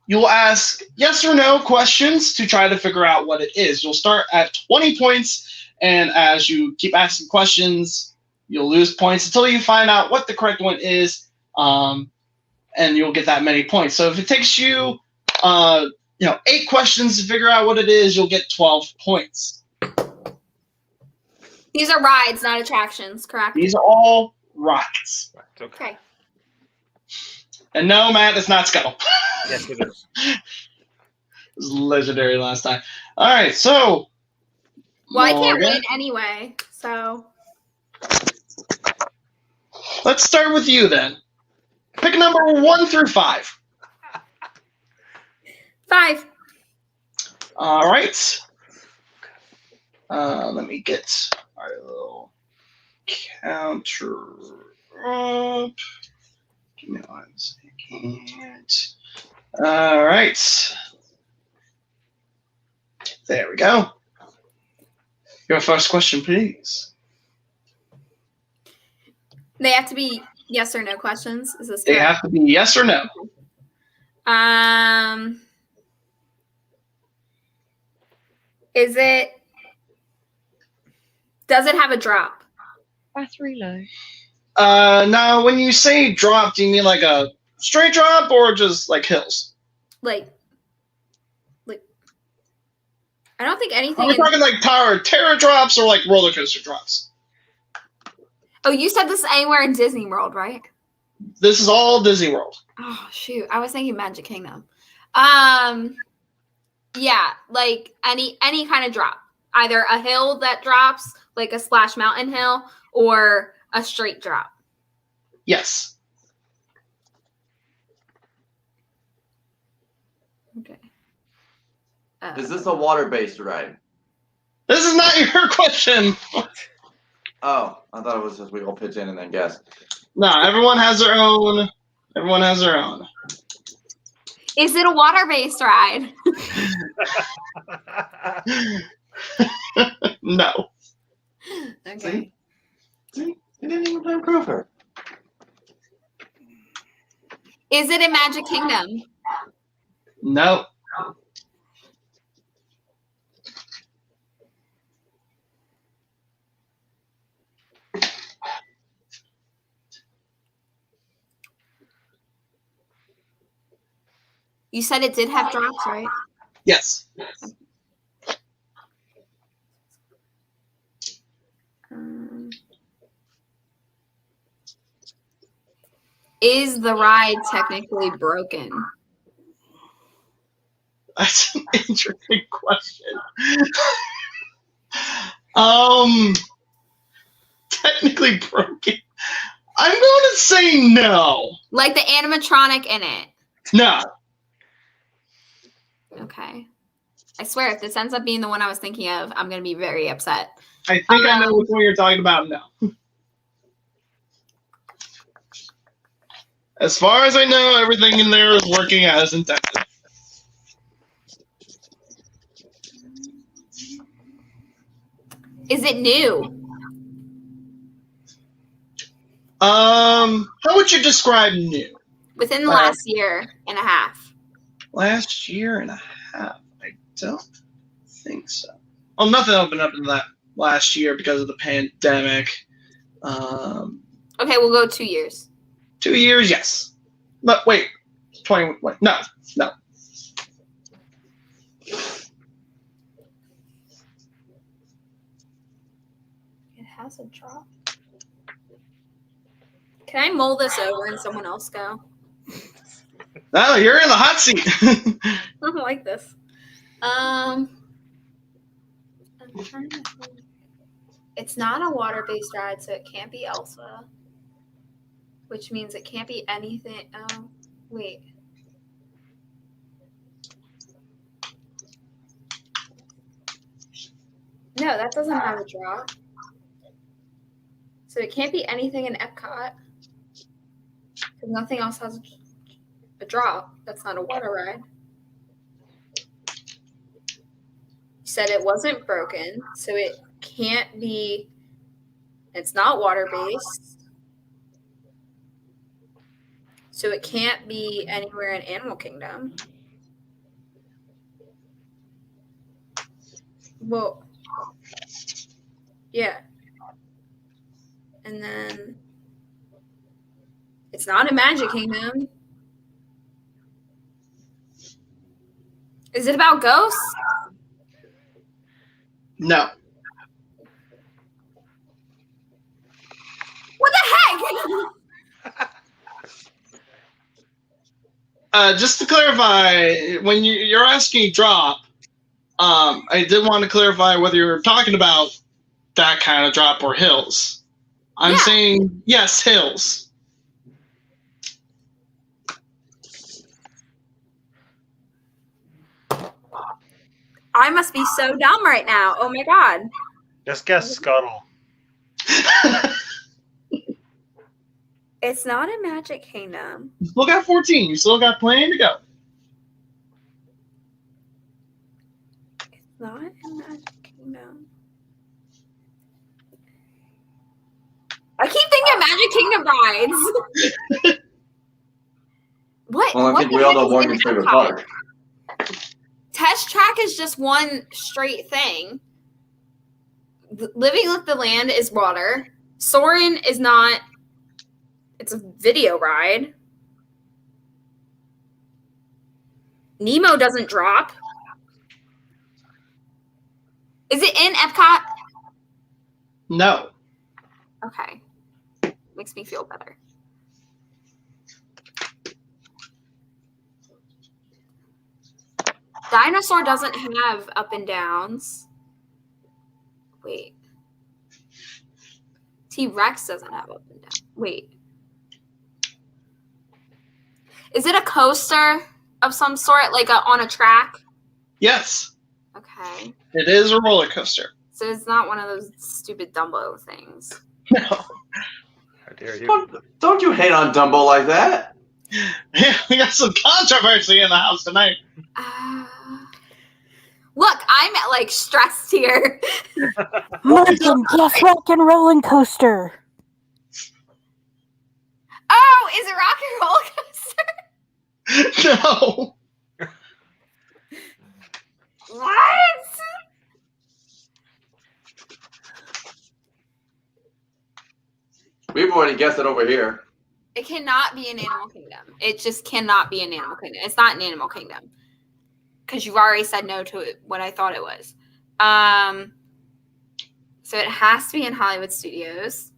You will ask yes or no questions to try to figure out what it is. You'll start at 20 points, and as you keep asking questions, you'll lose points until you find out what the correct one is, and you'll get that many points. So if it takes you, 8 questions to figure out what it is, you'll get 12 points. These are rides, not attractions, correct? These are all rides. Okay. And no, Matt, it's not Scuttle. Yes, it is. It was legendary last time. All right, so. Well, I can't Morgan, win anyway, so. let's start with you then. Pick number 1 through 5. 5. All right. Let me get our little counter up. Give me 1 second. All right. There we go. Your first question, please. They have to be yes or no questions. Is this They correct? have to be yes or no. Does it have a drop? Battery low. Now, when you say drop, do you mean like a straight drop or just like hills? Like I don't think Are anything. we talking like Tower of Terror drops or like roller coaster drops? Oh, you said this is anywhere in Disney World, right? This is all Disney World. Oh shoot, I was thinking Magic Kingdom. Yeah, like any kind of drop, either a hill that drops, like a Splash Mountain hill, or a straight drop. Yes. Is this a water-based ride? This is not your question. Oh, I thought it was just we all pitch in and then guess. No, everyone has their own. Everyone has their own. Is it a water-based ride? No. Okay. See? You didn't even play proof her. Is it in Magic Kingdom? No. You said it did have drops, right? Yes. Is the ride technically broken? That's an interesting question. Technically broken. I'm going to say no. Like the animatronic in it? No. Okay. I swear, if this ends up being the one I was thinking of, I'm going to be very upset. I think I know which one you're talking about. No. As far as I know, everything in there is working as intended. Is it new? How would you describe new? Within the last year and a half. Last year and a half. I don't think so. Oh, nothing opened up in that last year because of the pandemic. Okay, we'll go 2 years. 2 years, yes. But wait, 20. Wait, no. It has a drop. Can I mull this over and someone else go? No, you're in the hot seat. I don't like this. I'm trying to think. It's not a water-based ride, so it can't be Elsa. Which means it can't be anything. Oh, wait. No, that doesn't have a drop. So it can't be anything in Epcot. Because nothing else has a drop. That's not a water ride. You said it wasn't broken, so it can't be. It's not water-based. So it can't be anywhere in Animal Kingdom. Well, yeah. And then it's not in Magic Kingdom. Is it about ghosts? No. What the heck? Just to clarify, when you're asking drop, I did want to clarify whether you're talking about that kind of drop or hills. I'm saying yes, hills. I must be so dumb right now. Oh my god. Just guess Scuttle. It's not in Magic Kingdom. You still got 14. You still got plenty to go. It's not in Magic Kingdom. I keep thinking Magic Kingdom rides. What? Well, I what think the we all heck know is Morgan's in favorite Epcot? park. Test Track is just one straight thing. Living with the Land is water. Soarin' is not. It's a video ride. Nemo doesn't drop. Is it in Epcot? No. Okay. Makes me feel better. Dinosaur doesn't have up and downs. Wait. T-Rex doesn't have up and down. Wait. Is it a coaster of some sort, like on a track? Yes. Okay. It is a roller coaster. So it's not one of those stupid Dumbo things. No. How dare you? Don't you hate on Dumbo like that? Yeah, we got some controversy in the house tonight. Look, I'm like stressed here. Martin, guess rock and rolling coaster. Oh, is it Rock and Roller Coaster? No. What? We've already guessed it over here. It cannot be an Animal Kingdom. It just cannot be an Animal Kingdom. It's not an Animal Kingdom. Because you've already said no to it, what I thought it was. So it has to be in Hollywood Studios,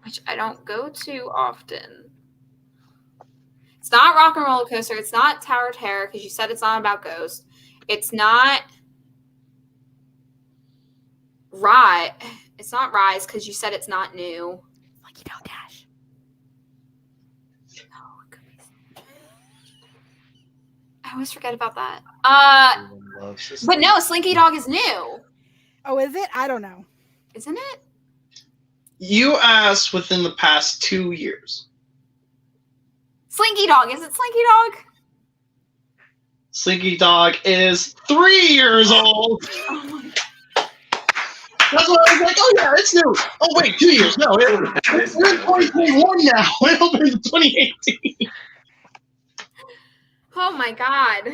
which I don't go to often. It's not Rock and Roller Coaster. It's not Tower of Terror because you said it's not about ghosts. It's not Rise. It's not Rise because you said it's not new. Like you don't dash. No, it could be. I always forget about that. Everyone loves this But thing. no, Slinky Dog is new, Oh, is it? I don't know. isn't it? You asked within the past 2 years. Slinky Dog. Is it Slinky Dog? Slinky Dog is 3 years old. Oh my. That's why I was like, oh yeah, it's new. Oh wait, 2 years. No, we're in 2021 now. It opened in 2018. Oh my God.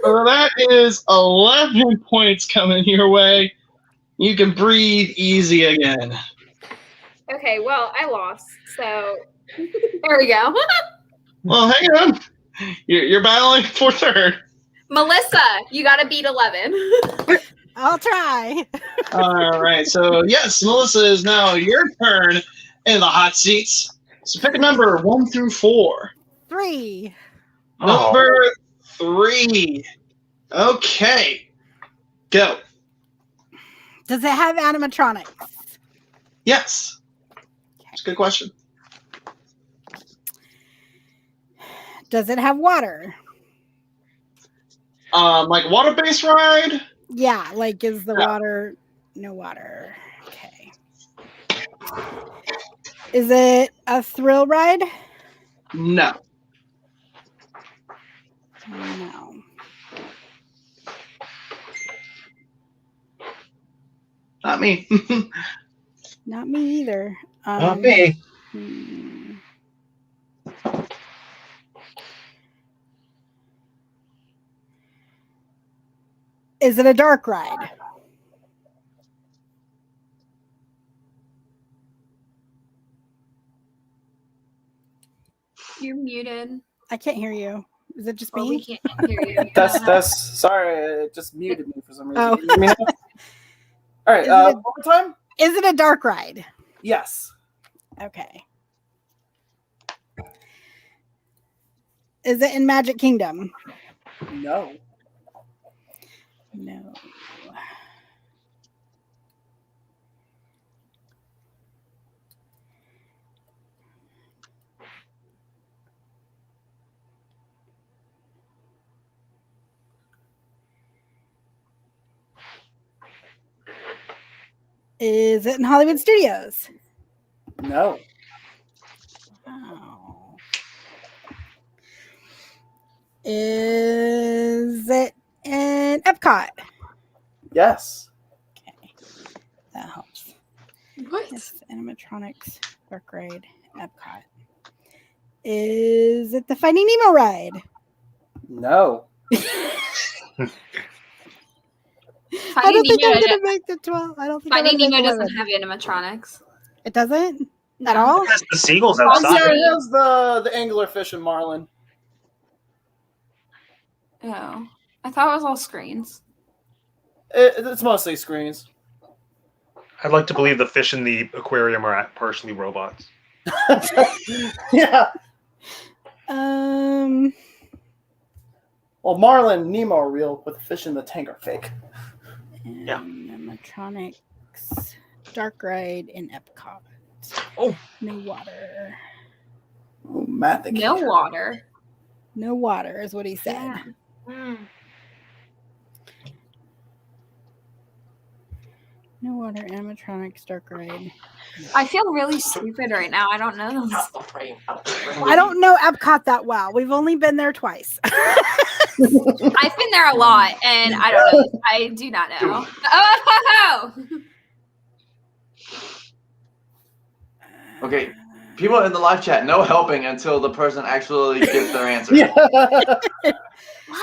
So that is 11 points coming your way. You can breathe easy again. Okay, well, I lost. So there we go. Well, hang on. You're battling for third. Melissa, you got to beat 11. I'll try. All right. So yes, Melissa, is now your turn in the hot seats. So pick a number 1 through 4. 3. Number 3. Okay. Go. Does it have animatronics? Yes. That's a good question. Does it have water? Like water-based ride? Yeah, like is the Yeah. water no water? Okay. Is it a thrill ride? No. No. Not me. Not me either. Not me. hmm. Is it a dark ride? You're muted. I can't hear you. Is it just Or we me? can't hear you. That's sorry, it just muted me for some reason. Oh. Can you hear me now? All right, Is it- one more time? Is it a dark ride? Yes. Okay. Is it in Magic Kingdom? No. No. Is it in Hollywood Studios? No. Oh. Is it in Epcot? Yes. Okay. That helps. What? Yes, animatronics, dark ride, Epcot. Is it the Finding Nemo ride? No. I don't think I'm Nemo, gonna make the 12. I don't think I'm Finding gonna make Nemo doesn't 11. have animatronics. It doesn't at all. It has the seagulls Yeah, outside. it has the anglerfish and marlin. Oh, I thought it was all screens. It's mostly screens. I'd like to believe the fish in the aquarium are partially robots. Yeah. Well, Well, Marlin and Nemo are real, but the fish in the tank are fake. Yeah. Animatronics, dark ride in Epcot. Oh. No water. Ooh, Matt, No water. No water is what he said. Yeah. No water, animatronics, dark ride. I feel really stupid right now. I don't know this. I don't know Epcot that well. We've only been there twice. I've been there a lot, and I don't know. I do not know. Oh! Okay, people in the live chat, no helping until the person actually gets their answer. Yeah.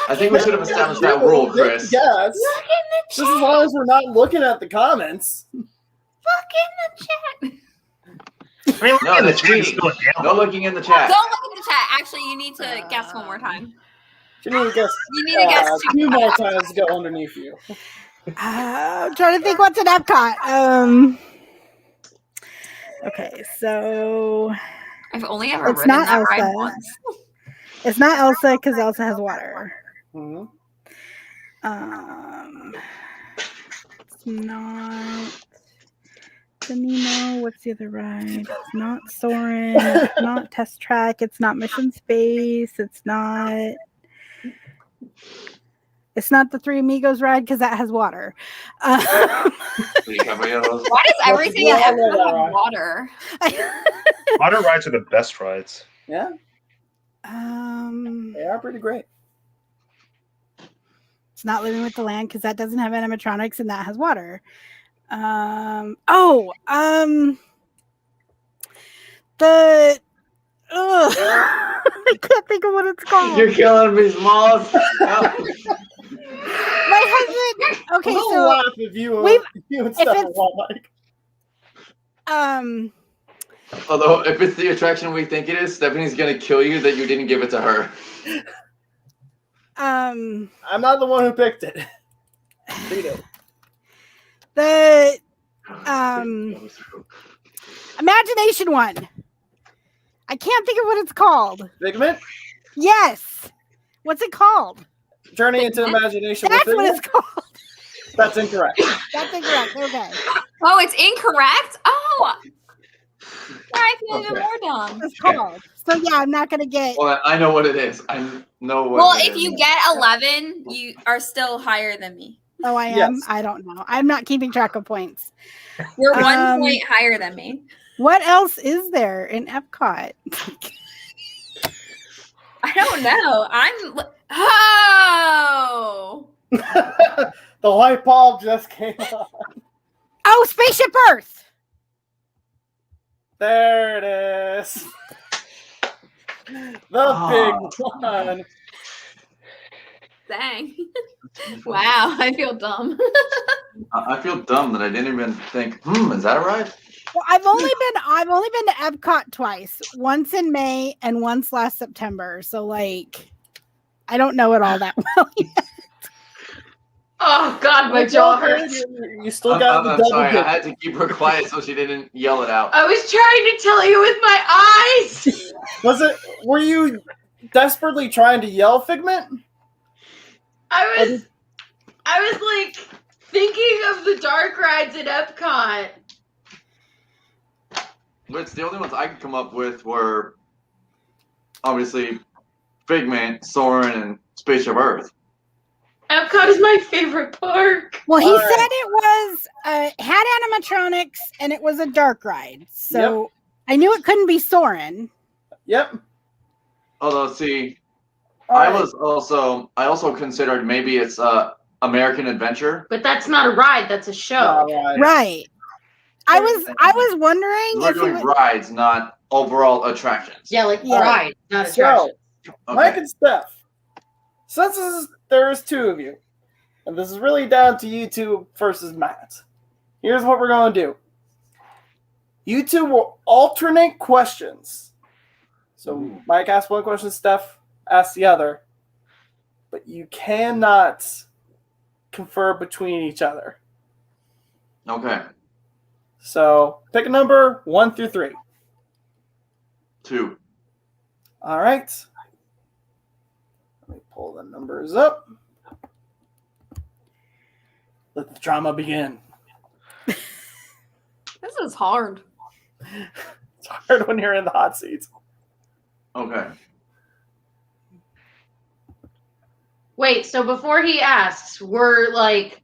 I think we should have established that rule, Chris. Yes. Look in the Just as long as we're not looking at the comments. Look in the chat. I mean, look No, at the that's chat. cheating. No looking in the chat. Don't look in the chat. Actually, you need to guess one more time. You need to guess. You need to guess two more times to go underneath you. I'm trying to think what's in Epcot. Okay, so I've only ever It's ridden not that ride Elsa. once. it's not Elsa because Elsa has water. Mm-hmm. It's not the Nemo. What's the other ride? It's not Soarin'. It's not Test Track. It's not Mission Space. It's not the Three Amigos ride because that has water. Why does everything Yeah, I have love that ride. water? Water rides are the best rides. Yeah, they are pretty great. It's not Living with the Land because that doesn't have animatronics and that has water. I can't think of what it's called. You're killing me, Smalls. My husband. Okay, We'll so laugh if you and Steph it's- want, like. Although, if it's the attraction we think it is, Stephanie's gonna kill you that you didn't give it to her. I'm not the one who picked it. Read it. The Imagination one. I can't think of what it's called. Figment? Yes. What's it called? Journey into Imagination. That's with what Figment? it's called. That's incorrect. That's incorrect. Okay. Oh, it's incorrect? Oh. I feel even more dumb. It's called. So yeah, I'm not gonna get. Well, I know what it is. I know what. Well, it if is. you get 11, you are still higher than me. Oh, I am. Yes. I don't know. I'm not keeping track of points. You're 1 Um, point higher than me. What else is there in Epcot? I don't know. Oh. The light bulb just came on. Oh, Spaceship Earth. There it is. The big one. Dang. Wow, I feel dumb. I feel dumb that I didn't even think. Is that right? Well, I've only been to Epcot twice. Once in May and once last September. So like, I don't know it all that well yet. Oh God, my jaw hurts. You still got the I'm double sorry. dip. I had to keep her quiet so she didn't yell it out. I was trying to tell you with my eyes. Were you desperately trying to yell, Figment? I was like thinking of the dark rides at Epcot. But the only ones I could come up with were obviously Figment, Soarin', and Spaceship Earth. Epcot is my favorite park. Well, he All right. said it was had animatronics and it was a dark ride. So I knew it couldn't be Soarin'. Yep. Although, see, All I right. also considered maybe it's American Adventure. But that's not a ride, that's a show. All right. Right. I was wondering We're if doing he would, rides, not overall attractions. Yeah, like Yeah. ride, not So, attraction. Mike and Steph, since there's two of you, and this is really down to you two versus Matt, here's what we're going to do. You two will alternate questions. So Mike asks one question, Steph asks the other, but you cannot confer between each other. Okay. So pick a number 1 through 3. 2. All right. Let me pull the numbers up. Let the drama begin. This is hard. It's hard when you're in the hot seats. Okay. Wait, so before he asks, we're like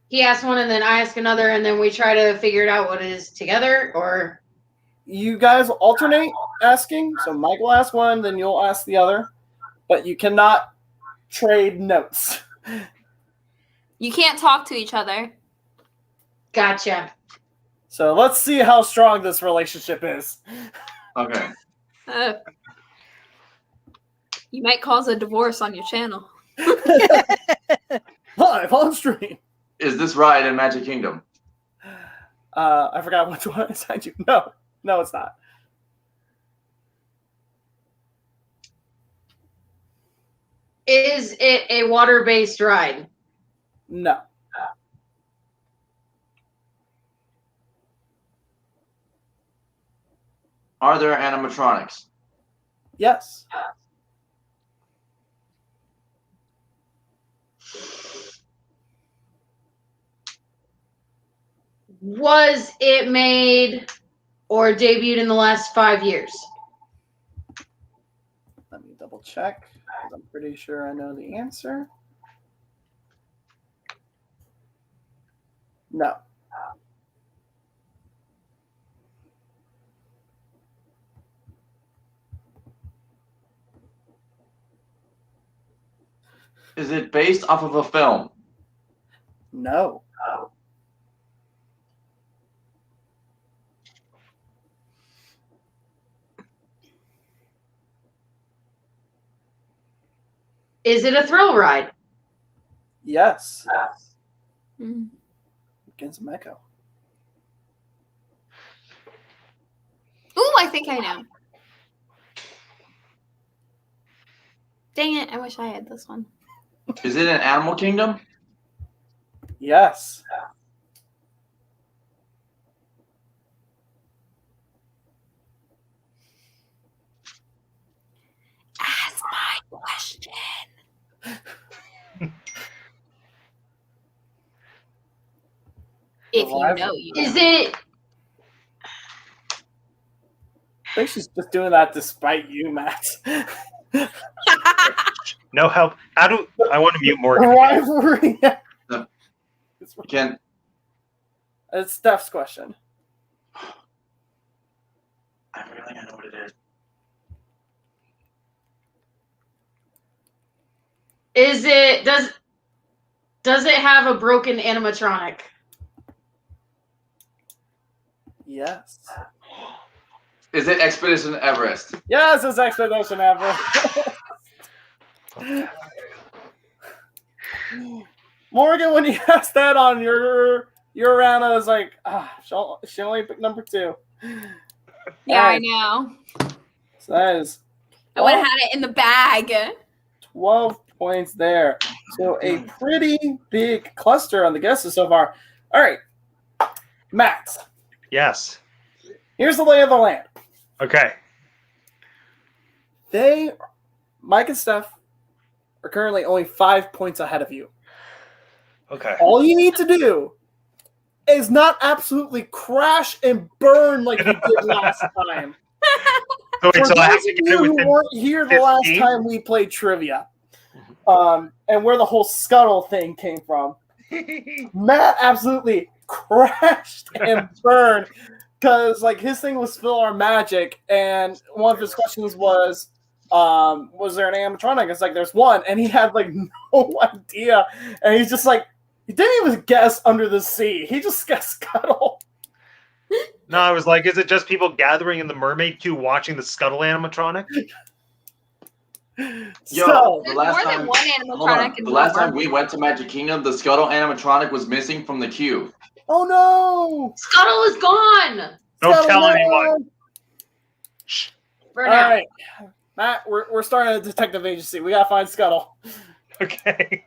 he asks one and then I ask another, and then we try to figure it out what it is together, or You guys alternate asking. So Mike will ask one, then you'll ask the other. But you cannot trade notes. You can't talk to each other. gotcha. So let's see how strong this relationship is. Okay. You might cause a divorce on your channel. Live on stream. Is this ride in Magic Kingdom? I forgot which one I assigned you. No, it's not. Is it a water-based ride? No. Are there animatronics? Yes. Was it made or debuted in the last 5 years? Let me double check, 'cause I'm pretty sure I know the answer. No. Is it based off of a film? No. Is it a thrill ride? Yes. Mm. Getting some echo. Ooh, I think I know. Dang it, I wish I had this one. Is it an Animal Kingdom? Yes. Ask my question. If you know, you know. Is it I think she's just doing that despite you, Matt. No help. How do I want to mute Morgan? Rivalry. Can It's Steph's question. I really don't know what it is. does it have a broken animatronic? Yes. Is it Expedition Everest? Yes, it's Expedition Everest. Morgan, when you asked that on your round, I was like, she only picked number 2. Yeah, I Alright, know. so that is I would have had it in the bag. 12 points there. So a pretty big cluster on the guesses so far. All right, Matt, Yes. here's the lay of the land. Okay. Mike and Steph are currently only 5 points ahead of you. Okay. All you need to do is not absolutely crash and burn like you did last time. So wait, For so I have those to of get you it who within weren't here the last 15? time we played trivia, and where the whole scuttle thing came from, Matt absolutely crashed and burned because like his thing was fill our magic, and one of his questions was there an animatronic? It's like there's one, and he had like no idea, and he's just like he didn't even guess under the sea. He just guessed scuttle. No, I was like, is it just people gathering in the Mermaid queue watching the Scuttle animatronic? Yo, So the last more time, than one hold on. animatronic in The last one time we went to Magic Kingdom, the Scuttle animatronic was missing from the queue. oh no! Scuttle is gone Don't Scuttle, tell no! anyone. for All now. right, Matt, we're starting a detective agency. We gotta find Scuttle. Okay.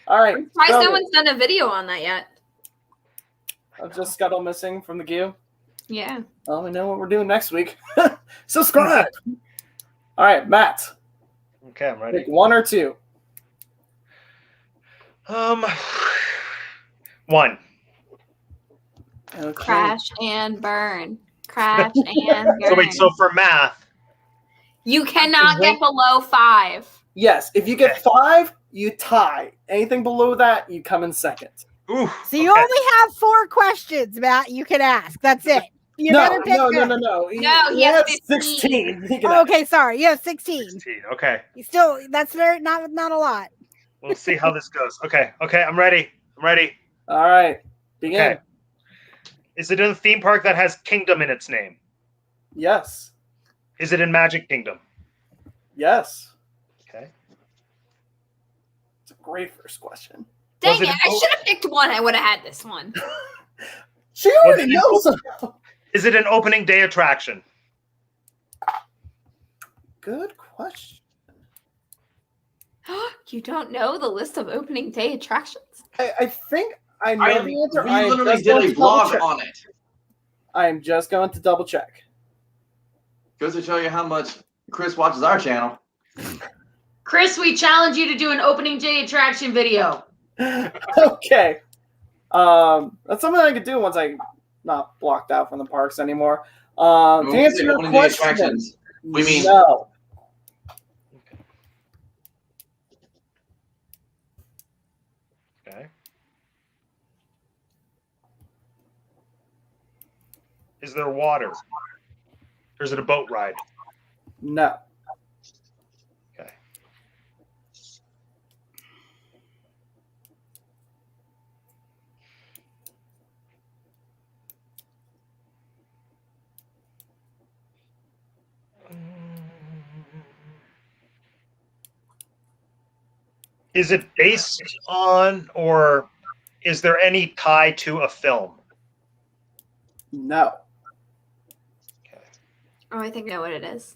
All right. Why so, no one's done a video on that yet? just Scuttle missing from the queue. Yeah. Well, we know what we're doing next week. Subscribe. All right, Matt. Okay, I'm ready. Pick 1 or 2. 1. Okay. Crash and burn. Crash and burn. So wait, so for math, You cannot get below 5. Yes, if you get 5, you tie. Anything below that, you come in second. Ooh. So you only have 4 questions, Matt. You can ask. That's it. You better pick no. No, He he has has 15. 16. He can Oh, ask. okay, sorry. You have 16. 16. Okay. You still that's not a lot. We'll see how this goes. Okay. I'm ready. All right. Begin. Okay. Is it in a theme park that has kingdom in its name? Yes. Is it in Magic Kingdom? Yes. Okay. It's a great first question. Dang Was it it! I should have picked one. I would have had this one. She already knows. Is it an opening day attraction? Good question. You don't know the list of opening day attractions? I think I know the answer. We literally did a vlog on it. I am just going to double check. Goes to show you how much Chris watches our channel. Chris, we challenge you to do an opening day attraction video. Okay. That's something I could do once I'm not blocked out from the parks anymore. To When we answer say your opening day question, attractions, we mean no. Okay. Is there water? Or is it a boat ride? No. Okay. Is it based on, or is there any tie to a film? No. Oh, I think I know what it is.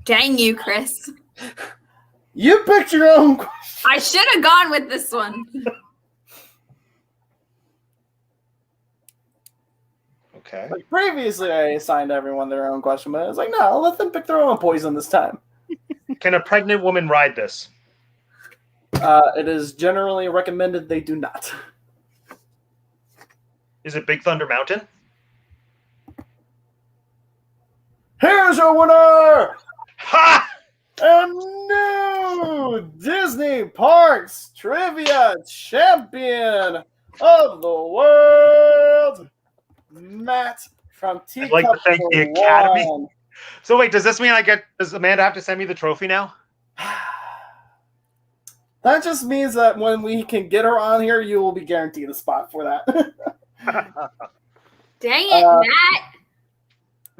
Dang you, Chris. You picked your own question. I should have gone with this one. Okay. Like previously, I assigned everyone their own question, but I was like, no, I'll let them pick their own poison this time. Can a pregnant woman ride this? It is generally recommended they do not. Is it Big Thunder Mountain? Here's your winner! Ha! A new Disney Parks Trivia Champion of the World, Matt from I'd like to thank the Teacup Academy. One. So wait, does this mean does Amanda have to send me the trophy now? That just means that when we can get her on here, you will be guaranteed a spot for that. Dang it,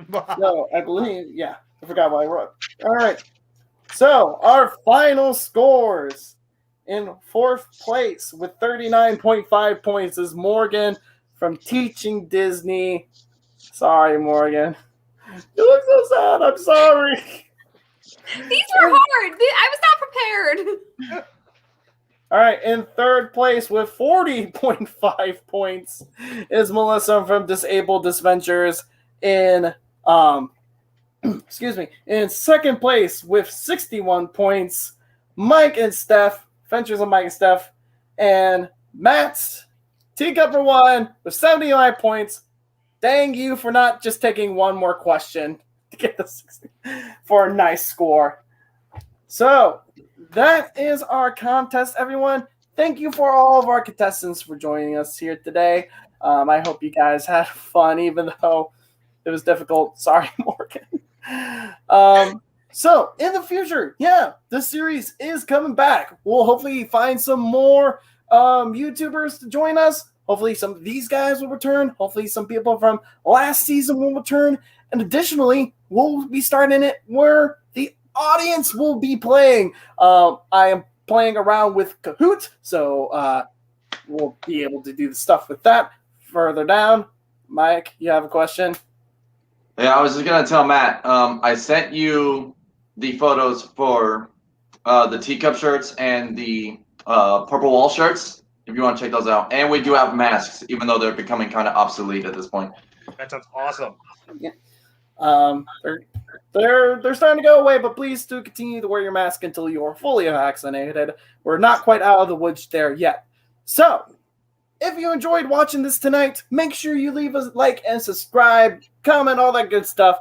Matt. No, I believe, yeah. I forgot what I wrote. All right. So, our final scores. In 4th place with 39.5 points is Morgan from Teaching Disney. Sorry, Morgan. You look so sad. I'm sorry. These were hard. I was not prepared. All right. In 3rd place with 40.5 points is Melissa from Disabled Dispensers. In excuse me. In 2nd place with 61 points, Mike and Steph. Ventures of Mike and Steph. And Matt's Teacup for One with 79 points. Dang you for not just taking one more question to get the 60 for a nice score. So that is our contest, everyone. Thank you for all of our contestants for joining us here today. I hope you guys had fun, even though it was difficult. Sorry, Morgan. So in the future, this series is coming back. We'll hopefully find some more YouTubers to join us. Hopefully some of these guys will return. Hopefully some people from last season will return. And additionally, we'll be starting it where the audience will be playing. I am playing around with Kahoot, so we'll be able to do the stuff with that further down. Mike, you have a question? Yeah, I was just gonna tell Matt. I sent you the photos for the teacup shirts and the purple wall shirts. If you want to check those out, and we do have masks, even though they're becoming kind of obsolete at this point. That sounds awesome. Yeah. They're starting to go away, but please do continue to wear your mask until you are fully vaccinated. We're not quite out of the woods there yet. So, if you enjoyed watching this tonight, make sure you leave us a like and subscribe, comment, all that good stuff.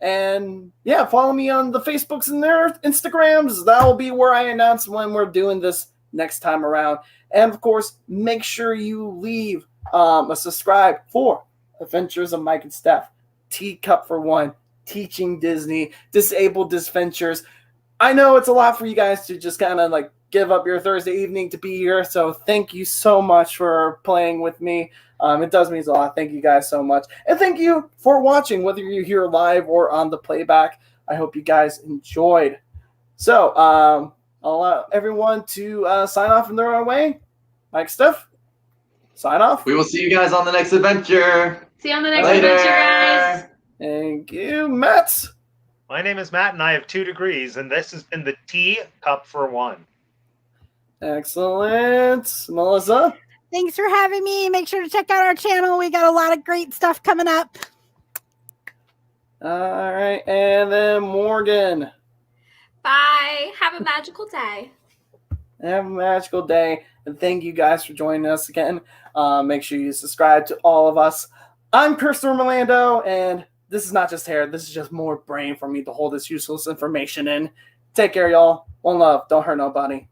And yeah, follow me on the Facebooks and their Instagrams. That will be where I announce when we're doing this next time around. And of course, make sure you leave a subscribe for Adventures of Mike and Steph, Teacup for One, Teaching Disney, Disabled Disventures. I know it's a lot for you guys to just kind of like give up your Thursday evening to be here. So thank you so much for playing with me. It does mean a lot. Thank you guys so much. And thank you for watching, whether you're here live or on the playback. I hope you guys enjoyed. So I'll allow everyone to sign off in their own way. Mike, Steph, sign off. We will see you guys on the next adventure. See you on the next Later. adventure, guys. Thank you, Matt. My name is Matt, and I have 2 degrees, and this has been the Teacup for One. Excellent. Melissa? Thanks for having me. Make sure to check out our channel. We got a lot of great stuff coming up. All right. And then Morgan. Bye. Have a magical day. Have a magical day. And thank you guys for joining us again. Make sure you subscribe to all of us. I'm Christopher Milando, and this is not just hair. This is just more brain for me to hold this useless information in. Take care, y'all. One love. Don't hurt nobody.